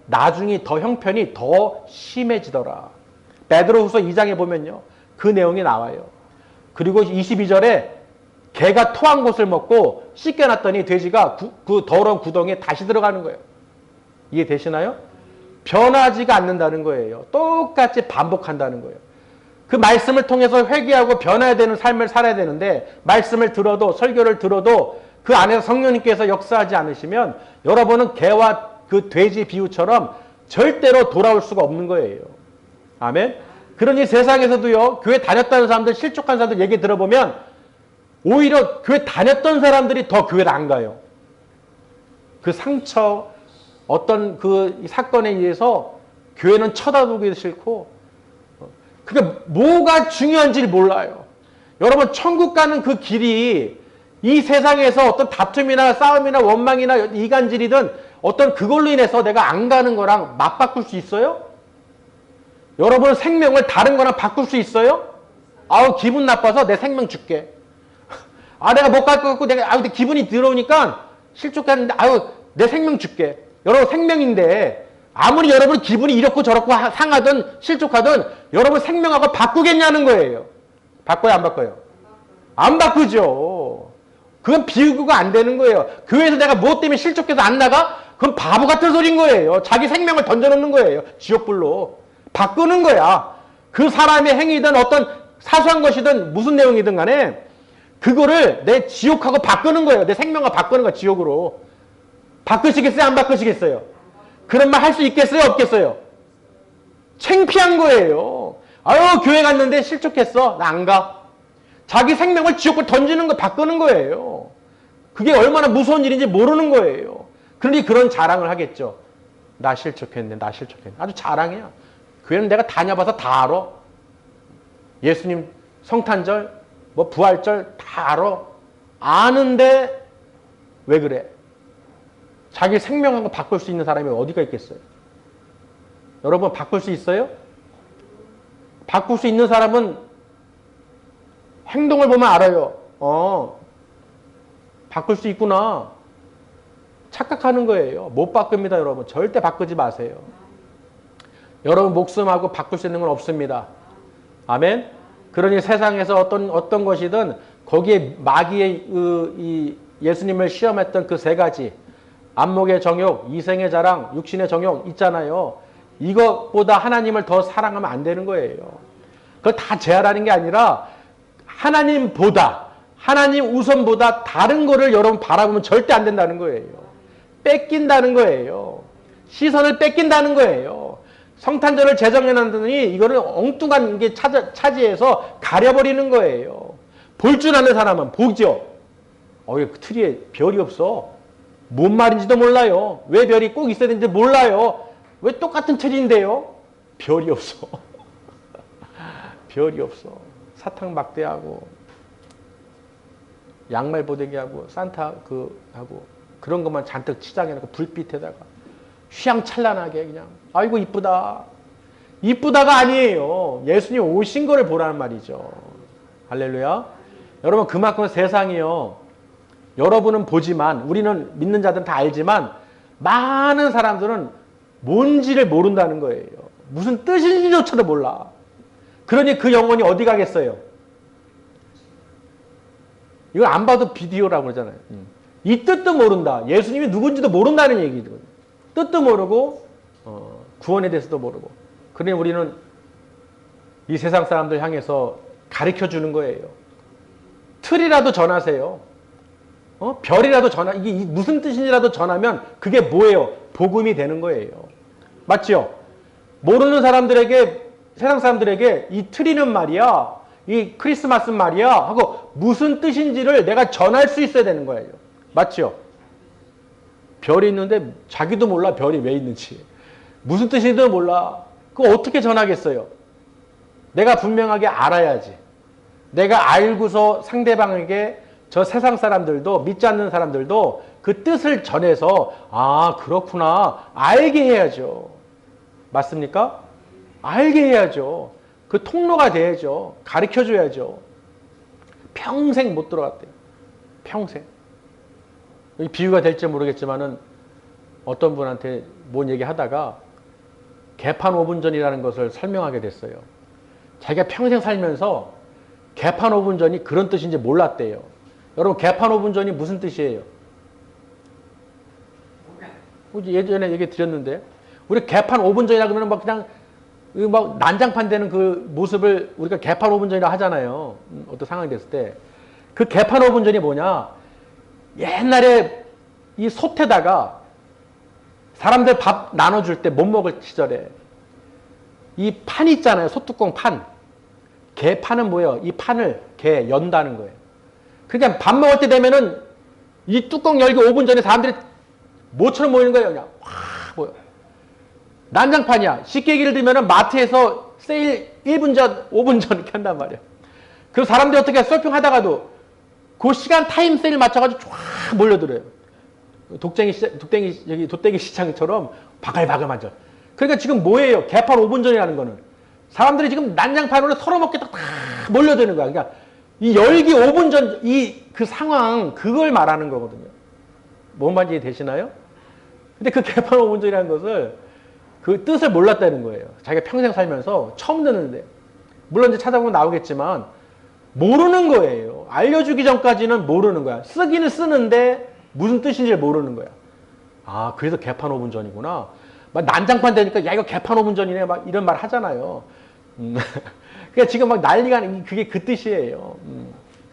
나중에 더 형편이 더 심해지더라. 베드로후서 2장에 보면요, 그 내용이 나와요. 그리고 22절에 개가 토한 곳을 먹고 씻겨놨더니 돼지가 그 더러운 구덩이에 다시 들어가는 거예요. 이해되시나요? 변하지가 않는다는 거예요. 똑같이 반복한다는 거예요. 그 말씀을 통해서 회개하고 변화해야 되는 삶을 살아야 되는데 말씀을 들어도 설교를 들어도 그 안에서 성령님께서 역사하지 않으시면 여러분은 개와 그 돼지 비유처럼 절대로 돌아올 수가 없는 거예요. 아멘. 그러니 세상에서도요, 교회 다녔다는 사람들, 실족한 사람들 얘기 들어보면 오히려 교회 다녔던 사람들이 더 교회를 안 가요. 그 상처, 어떤 그 사건에 의해서 교회는 쳐다보기도 싫고, 그게 뭐가 중요한지 몰라요. 여러분, 천국 가는 그 길이 이 세상에서 어떤 다툼이나 싸움이나 원망이나 이간질이든 어떤 그걸로 인해서 내가 안 가는 거랑 맞바꿀 수 있어요? 여러분 생명을 다른 거랑 바꿀 수 있어요? 아우 기분 나빠서 내 생명 줄게. 아 내가 못 갈 것 같고 내가 근데 기분이 들어오니까 실족했는데 아유 내 생명 줄게. 여러분 생명인데 아무리 여러분 기분이 이렇고 저렇고 상하든 실족하든 여러분 생명하고 바꾸겠냐는 거예요. 바꿔요 안 바꿔요? 안 바꾸죠. 그건 비교가 안 되는 거예요. 교회에서 내가 무엇 때문에 실족해서 안 나가? 그건 바보 같은 소린 거예요. 자기 생명을 던져놓는 거예요. 지옥불로. 바꾸는 거야. 그 사람의 행위든 어떤 사소한 것이든 무슨 내용이든 간에 그거를 내 지옥하고 바꾸는 거예요. 내 생명과 바꾸는 거야. 지옥으로. 바꾸시겠어요? 안 바꾸시겠어요? 그런 말 할 수 있겠어요? 없겠어요? 창피한 거예요. 아유 교회 갔는데 실족했어. 나 안 가. 자기 생명을 지옥으로 던지는 거 바꾸는 거예요. 그게 얼마나 무서운 일인지 모르는 거예요. 그러니 그런 자랑을 하겠죠. 나 실족했네. 나 실족했네. 아주 자랑이야. 교회는 내가 다녀봐서 다 알아. 예수님 성탄절, 뭐 부활절 다 알아. 아는데 왜 그래? 자기 생명하고 바꿀 수 있는 사람이 어디가 있겠어요? 여러분 바꿀 수 있어요? 바꿀 수 있는 사람은 행동을 보면 알아요. 바꿀 수 있구나. 착각하는 거예요. 못 바꿉니다, 여러분. 절대 바꾸지 마세요. 여러분 목숨하고 바꿀 수 있는 건 없습니다. 아멘? 그러니 세상에서 어떤 것이든 거기에 마귀의 이 예수님을 시험했던 그 세 가지 안목의 정욕, 이생의 자랑, 육신의 정욕 있잖아요. 이것보다 하나님을 더 사랑하면 안 되는 거예요. 그걸 다 제한하는 게 아니라 하나님보다 하나님 우선보다 다른 거를 여러분 바라보면 절대 안 된다는 거예요. 뺏긴다는 거예요. 시선을 뺏긴다는 거예요. 성탄절을 제정해놨더니 이거를 엉뚱한 게 차지해서 가려버리는 거예요. 볼 줄 아는 사람은 보죠. 그 트리에 별이 없어. 뭔 말인지도 몰라요. 왜 별이 꼭 있어야 되는지 몰라요. 왜 똑같은 트리인데요? 별이 없어. 별이 없어. 사탕 막대하고 양말 보대기하고 산타 하고 그런 것만 잔뜩 치장해놓고 불빛에다가 휘황찬란하게 그냥 아이고 이쁘다. 이쁘다가 아니에요. 예수님 오신 거를 보라는 말이죠. 할렐루야. 여러분 그만큼 세상이요. 여러분은 보지만 우리는 믿는 자들은 다 알지만 많은 사람들은 뭔지를 모른다는 거예요. 무슨 뜻인지조차도 몰라. 그러니 그 영혼이 어디 가겠어요? 이걸 안 봐도 비디오라고 그러잖아요. 이 뜻도 모른다. 예수님이 누군지도 모른다는 얘기거든요. 뜻도 모르고 구원에 대해서도 모르고. 그러니 우리는 이 세상 사람들 향해서 가르쳐주는 거예요. 틀이라도 전하세요. 별이라도 이게 무슨 뜻인지라도 전하면 그게 뭐예요? 복음이 되는 거예요. 맞죠? 모르는 사람들에게 세상 사람들에게 이 트리는 말이야. 이 크리스마스 말이야. 하고 무슨 뜻인지를 내가 전할 수 있어야 되는 거예요. 맞죠? 별이 있는데 자기도 몰라 별이 왜 있는지. 무슨 뜻인지도 몰라. 그거 어떻게 전하겠어요? 내가 분명하게 알아야지. 내가 알고서 상대방에게 저 세상 사람들도 믿지 않는 사람들도 그 뜻을 전해서 아 그렇구나 알게 해야죠. 맞습니까? 알게 해야죠. 그 통로가 돼야죠. 가르쳐줘야죠. 평생 못 들어갔대요. 평생. 비유가 될지 모르겠지만은 어떤 분한테 뭔 얘기 하다가 개판 5분 전이라는 것을 설명하게 됐어요. 자기가 평생 살면서 개판 5분 전이 그런 뜻인지 몰랐대요. 여러분 개판 5분 전이 무슨 뜻이에요? 예전에 얘기 드렸는데 우리 개판 5분 전이라 그러면 막 그냥 막 난장판 되는 그 모습을 우리가 개판 5분 전이라 하잖아요. 어떤 상황이 됐을 때. 그 개판 5분 전이 뭐냐? 옛날에 이 솥에다가 사람들 밥 나눠줄 때 못 먹을 시절에 이 판 있잖아요. 솥뚜껑 판. 개판은 뭐예요? 이 판을 개 연다는 거예요. 그러니까 밥 먹을 때 되면은 이 뚜껑 열기 5분 전에 사람들이 모처럼 모이는 거예요. 그냥 확 모여. 난장판이야. 쉽게 얘기를 들면은 마트에서 세일 1분 전, 5분 전 이렇게 한단 말이야. 그래서 사람들이 어떻게 서핑하다가도 그 시간 타임 세일 맞춰가지고 쫙 몰려들어요. 돗대기 시장처럼 바글바글 맞아. 그러니까 지금 뭐예요? 개판 5분 전이라는 거는. 사람들이 지금 난장판으로 서러먹겠다 다 몰려드는 거야. 그러니까 이 열기 5분 전, 그 상황, 그걸 말하는 거거든요. 뭔 말인지 되시나요? 근데 그 개판 5분 전이라는 것을 그 뜻을 몰랐다는 거예요. 자기가 평생 살면서 처음 듣는데. 물론 이제 찾아보면 나오겠지만 모르는 거예요. 알려주기 전까지는 모르는 거야. 쓰기는 쓰는데 무슨 뜻인지 모르는 거야. 아, 그래서 개판 5분 전이구나. 막 난장판 되니까 야 이거 개판 5분 전이네 막 이런 말 하잖아요. 그러니까 지금 막 난리가 그게 그 뜻이에요.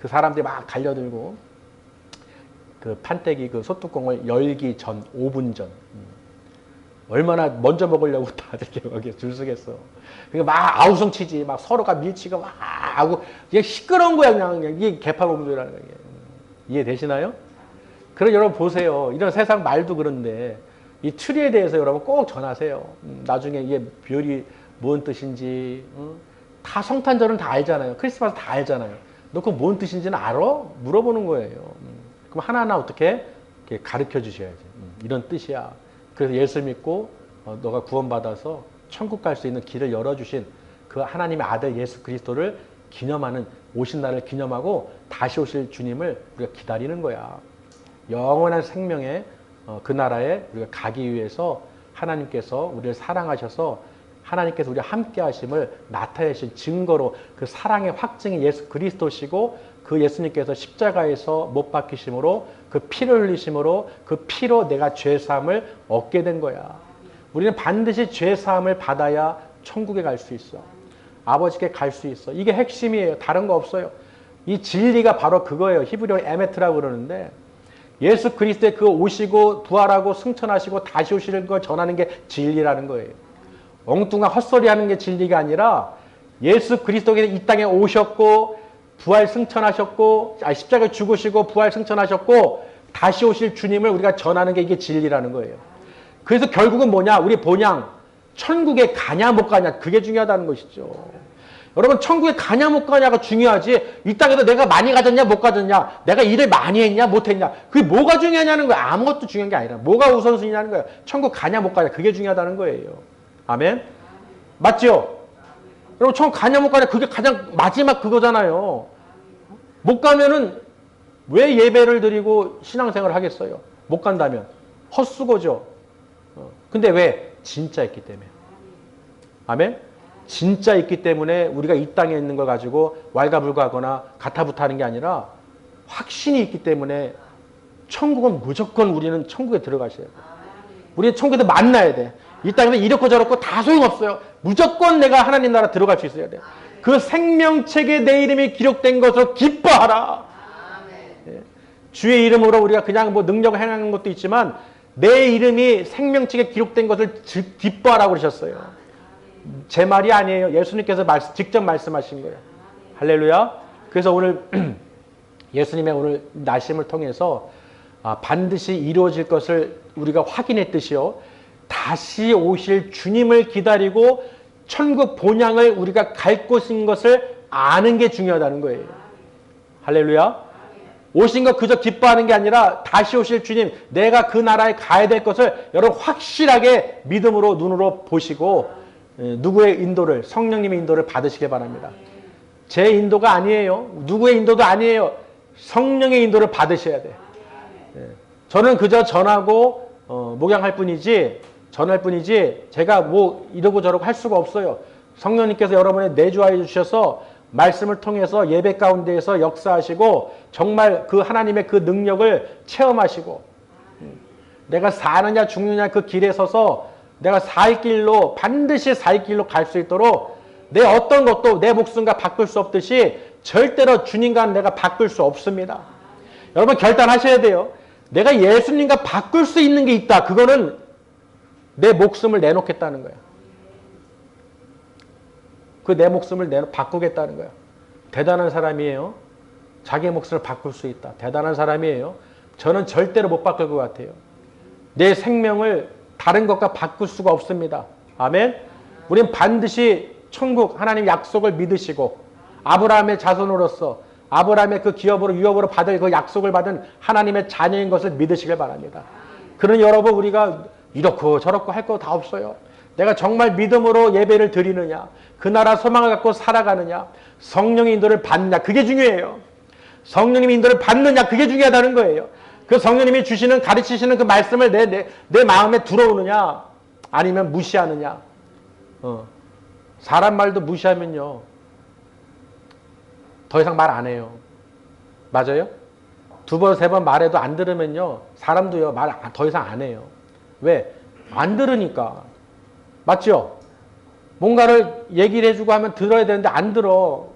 그 사람들이 막 달려들고 그 판때기 그 솥뚜껑을 열기 전 5분 전. 얼마나 먼저 먹으려고 다들 이렇게 줄 서겠어. 그러니까 막 아우성치지, 막 서로가 밀치고 막 하고 그냥 시끄러운 거야 그냥 이게 개판 5분 전이라는 게. 이해되시나요? 그럼 여러분 보세요. 이런 세상 말도 그런데 이 트리에 대해서 여러분 꼭 전하세요. 나중에 이게 별이 뭔 뜻인지 다 성탄절은 다 알잖아요. 크리스마스 다 알잖아요. 너 그거 뭔 뜻인지는 알아? 물어보는 거예요. 그럼 하나하나 어떻게 가르쳐 주셔야지. 이런 뜻이야. 그래서 예수 믿고 너가 구원받아서 천국 갈 수 있는 길을 열어주신 그 하나님의 아들 예수 그리스도를 기념하는 오신 날을 기념하고 다시 오실 주님을 우리가 기다리는 거야. 영원한 생명의 그 나라에 우리가 가기 위해서 하나님께서 우리를 사랑하셔서 하나님께서 우리와 함께 하심을 나타내신 증거로 그 사랑의 확증이 예수 그리스도시고 그 예수님께서 십자가에서 못 박히심으로 그 피를 흘리심으로 그 피로 내가 죄사함을 얻게 된 거야. 우리는 반드시 죄사함을 받아야 천국에 갈 수 있어. 아버지께 갈 수 있어. 이게 핵심이에요. 다른 거 없어요. 이 진리가 바로 그거예요. 히브리어 에메트라고 그러는데 예수 그리스도의 그 오시고 부활하고 승천하시고 다시 오시는 걸 전하는 게 진리라는 거예요. 엉뚱한 헛소리하는 게 진리가 아니라 예수 그리스도께서 이 땅에 오셨고 부활 승천하셨고 십자가에 죽으시고 부활 승천하셨고 다시 오실 주님을 우리가 전하는 게 이게 진리라는 거예요. 그래서 결국은 뭐냐? 우리 본향 천국에 가냐 못 가냐 그게 중요하다는 것이죠. 여러분 천국에 가냐 못 가냐가 중요하지 이 땅에서 내가 많이 가졌냐 못 가졌냐 내가 일을 많이 했냐 못 했냐 그게 뭐가 중요하냐는 거야. 아무것도 중요한 게 아니라 뭐가 우선순위냐는 거야. 천국 가냐 못 가냐 그게 중요하다는 거예요. 아멘? 맞죠? 여러분 천국 가냐 못 가냐 그게 가장 마지막 그거잖아요. 못 가면은 왜 예배를 드리고 신앙생활을 하겠어요? 못 간다면 헛수고죠. 근데 왜? 진짜 있기 때문에. 아멘? 진짜 있기 때문에 우리가 이 땅에 있는 걸 가지고 왈가불가하거나 가타부타하는 게 아니라 확신이 있기 때문에 천국은 무조건 우리는 천국에 들어가셔야 돼. 우리 천국에서 만나야 돼. 이 땅에서 이렇고 저렇고 다 소용없어요. 무조건 내가 하나님 나라 들어갈 수 있어야 돼. 그 생명책에 내 이름이 기록된 것을 기뻐하라. 예. 주의 이름으로 우리가 그냥 뭐 능력을 행하는 것도 있지만 내 이름이 생명책에 기록된 것을 기뻐하라고 그러셨어요. 제 말이 아니에요. 예수님께서 직접 말씀하신 거예요. 할렐루야. 그래서 오늘 예수님의 오늘 나심을 통해서 반드시 이루어질 것을 우리가 확인했듯이요. 다시 오실 주님을 기다리고 천국 본향을 우리가 갈 곳인 것을 아는 게 중요하다는 거예요. 할렐루야. 오신 거 그저 기뻐하는 게 아니라 다시 오실 주님, 내가 그 나라에 가야 될 것을 여러분 확실하게 믿음으로 눈으로 보시고 누구의 인도를, 성령님의 인도를 받으시기 바랍니다. 제 인도가 아니에요. 누구의 인도도 아니에요. 성령의 인도를 받으셔야 돼. 저는 그저 전하고 목양할 뿐이지, 전할 뿐이지 제가 뭐 이러고 저러고 할 수가 없어요. 성령님께서 여러분의 내주하여 주셔서 말씀을 통해서 예배 가운데에서 역사하시고 정말 그 하나님의 그 능력을 체험하시고 내가 사느냐 죽느냐 그 길에 서서 내가 살 길로 반드시 살 길로 갈 수 있도록 내 어떤 것도 내 목숨과 바꿀 수 없듯이 절대로 주님과 내가 바꿀 수 없습니다. 여러분 결단하셔야 돼요. 내가 예수님과 바꿀 수 있는 게 있다. 그거는 내 목숨을 내놓겠다는 거야. 그 내 목숨을 바꾸겠다는 거야. 대단한 사람이에요. 자기의 목숨을 바꿀 수 있다. 대단한 사람이에요. 저는 절대로 못 바꿀 것 같아요. 내 생명을 다른 것과 바꿀 수가 없습니다. 아멘. 우린 반드시 천국 하나님 약속을 믿으시고 아브라함의 자손으로서 아브라함의 그 기업으로 유업으로 받을 그 약속을 받은 하나님의 자녀인 것을 믿으시길 바랍니다. 그러니 여러분 우리가 이렇고 저렇고 할 거 다 없어요. 내가 정말 믿음으로 예배를 드리느냐, 그 나라 소망을 갖고 살아가느냐, 성령의 인도를 받느냐, 그게 중요해요. 성령님의 인도를 받느냐, 그게 중요하다는 거예요. 그 성령님이 주시는 가르치시는 그 말씀을 내 마음에 들어오느냐, 아니면 무시하느냐. 사람 말도 무시하면요, 더 이상 말 안 해요. 맞아요? 두 번, 세 번 말해도 안 들으면요, 사람도요, 말 더 이상 안 해요. 왜? 안 들으니까. 맞죠? 뭔가를 얘기를 해주고 하면 들어야 되는데 안 들어.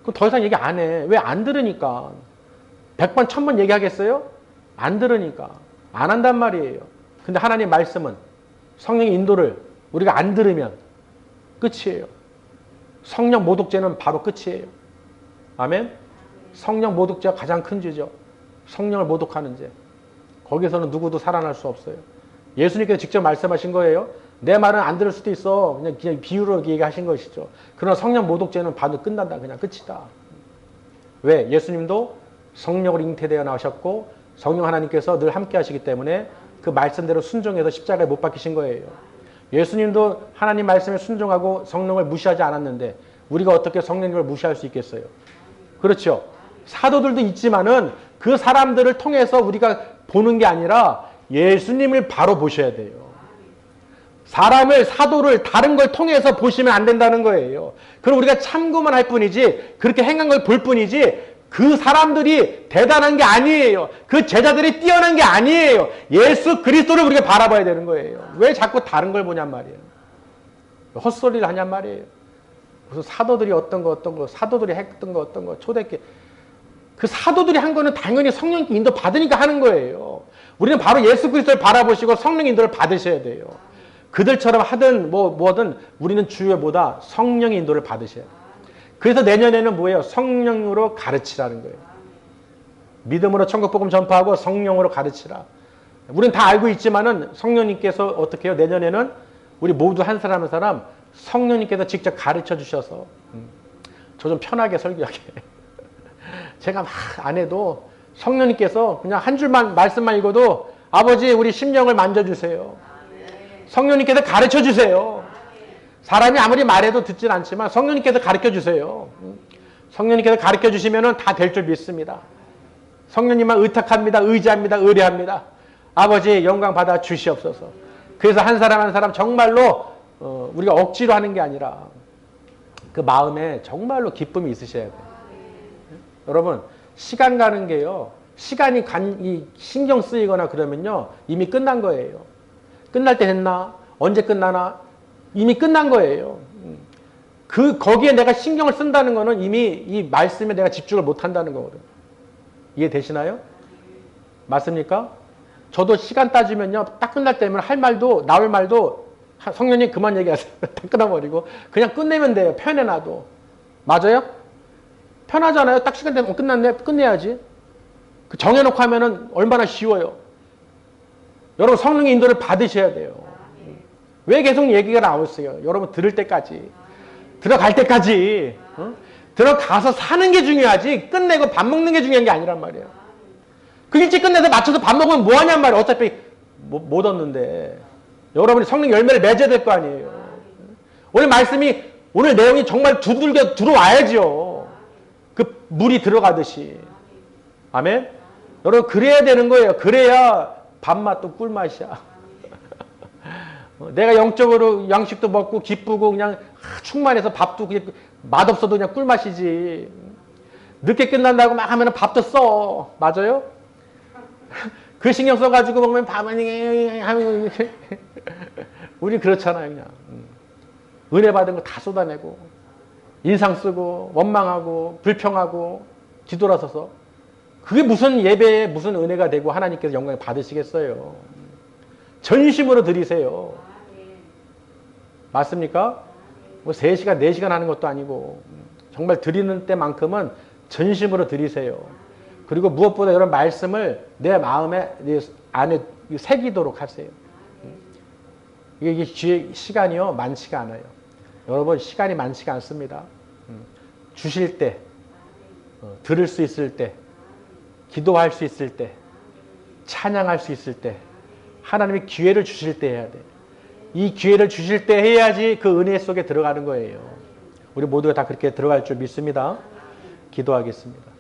그럼 더 이상 얘기 안 해. 왜? 안 들으니까. 100번, 1000번 얘기하겠어요? 안 들으니까. 안 한단 말이에요. 근데 하나님 말씀은 성령의 인도를 우리가 안 들으면 끝이에요. 성령 모독죄는 바로 끝이에요. 아멘? 성령 모독죄가 가장 큰 죄죠. 성령을 모독하는 죄. 거기서는 누구도 살아날 수 없어요. 예수님께서 직접 말씀하신 거예요. 내 말은 안 들을 수도 있어. 그냥 비유로 얘기하신 것이죠. 그러나 성령 모독죄는 바로 끝난다. 그냥 끝이다. 왜? 예수님도 성령으로 잉태되어 나오셨고 성령 하나님께서 늘 함께 하시기 때문에 그 말씀대로 순종해서 십자가에 못 박히신 거예요. 예수님도 하나님 말씀에 순종하고 성령을 무시하지 않았는데 우리가 어떻게 성령님을 무시할 수 있겠어요? 그렇죠. 사도들도 있지만은 그 사람들을 통해서 우리가 보는 게 아니라 예수님을 바로 보셔야 돼요. 사람을, 사도를 다른 걸 통해서 보시면 안 된다는 거예요. 그럼 우리가 참고만 할 뿐이지 그렇게 행한 걸 볼 뿐이지 그 사람들이 대단한 게 아니에요. 그 제자들이 뛰어난 게 아니에요. 예수 그리스도를 우리가 바라봐야 되는 거예요. 왜 자꾸 다른 걸 보냔 말이에요. 헛소리를 하냔 말이에요. 무슨 사도들이 어떤 거, 사도들이 했던 거, 어떤 거, 초대교회. 그 사도들이 한 거는 당연히 성령께 인도 받으니까 하는 거예요. 우리는 바로 예수 그리스도를 바라보시고 성령 인도를 받으셔야 돼요. 그들처럼 하든 뭐든 우리는 주요보다 성령의 인도를 받으셔야 돼요. 그래서 내년에는 뭐예요? 성령으로 가르치라는 거예요. 믿음으로 천국복음 전파하고 성령으로 가르치라. 우리는 다 알고 있지만은 성령님께서 어떻게 해요? 내년에는 우리 모두 한 사람 한 사람 성령님께서 직접 가르쳐 주셔서 저 좀 편하게 설교하게. 제가 막 안 해도 성령님께서 그냥 한 줄만 말씀만 읽어도 아버지 우리 심령을 만져주세요. 성령님께서 가르쳐 주세요. 사람이 아무리 말해도 듣진 않지만 성령님께서 가르쳐 주세요. 성령님께서 가르쳐 주시면 다 될 줄 믿습니다. 성령님만 의탁합니다. 의지합니다. 의뢰합니다. 아버지 영광 받아 주시옵소서. 그래서 한 사람 한 사람 정말로 우리가 억지로 하는 게 아니라 그 마음에 정말로 기쁨이 있으셔야 돼요. 여러분 시간 가는 게요. 시간이 신경 쓰이거나 그러면요. 이미 끝난 거예요. 끝날 때 됐나? 언제 끝나나? 이미 끝난 거예요. 거기에 내가 신경을 쓴다는 거는 이미 이 말씀에 내가 집중을 못 한다는 거거든요. 이해되시나요? 맞습니까? 저도 시간 따지면요. 딱 끝날 때면 할 말도, 나올 말도 성령님 그만 얘기하세요. 다 끊어버리고 그냥 끝내면 돼요. 편해놔도. 맞아요? 편하잖아요. 딱 시간 되면 끝났네. 끝내야지. 정해놓고 하면은 얼마나 쉬워요. 여러분 성령의 인도를 받으셔야 돼요. 왜 계속 얘기가 나오세요? 여러분 들을 때까지. 들어갈 때까지. 들어가서 사는 게 중요하지 끝내고 밥 먹는 게 중요한 게 아니란 말이에요. 그 일찍 끝내서 맞춰서 밥 먹으면 뭐 하냔 말이에요. 어차피 못 얻는데. 여러분이 성령 열매를 맺어야 될 거 아니에요. 오늘 말씀이 오늘 내용이 정말 두들겨 들어와야죠. 그 물이 들어가듯이. 아멘? 여러분 그래야 되는 거예요. 그래야 밥맛도 꿀맛이야. 내가 영적으로 양식도 먹고 기쁘고 그냥 충만해서 밥도 그냥 맛없어도 그냥 꿀맛이지. 늦게 끝난다고 막 하면 밥도 써. 맞아요? 그 신경 써가지고 먹으면 밥은 하면 우리 그렇잖아요. 그냥 은혜 받은 거 다 쏟아내고 인상 쓰고 원망하고 불평하고 뒤돌아서서 그게 무슨 예배에 무슨 은혜가 되고 하나님께서 영광을 받으시겠어요. 전심으로 드리세요. 맞습니까? 뭐 3시간 4시간 하는 것도 아니고 정말 드리는 때만큼은 전심으로 드리세요. 그리고 무엇보다 이런 말씀을 내 마음에 안에 새기도록 하세요. 이게 시간이요 많지가 않아요. 여러분 시간이 많지가 않습니다. 주실 때, 들을 수 있을 때, 기도할 수 있을 때, 찬양할 수 있을 때, 하나님이 기회를 주실 때 해야 돼. 이 기회를 주실 때 해야지 그 은혜 속에 들어가는 거예요. 우리 모두가 다 그렇게 들어갈 줄 믿습니다. 기도하겠습니다.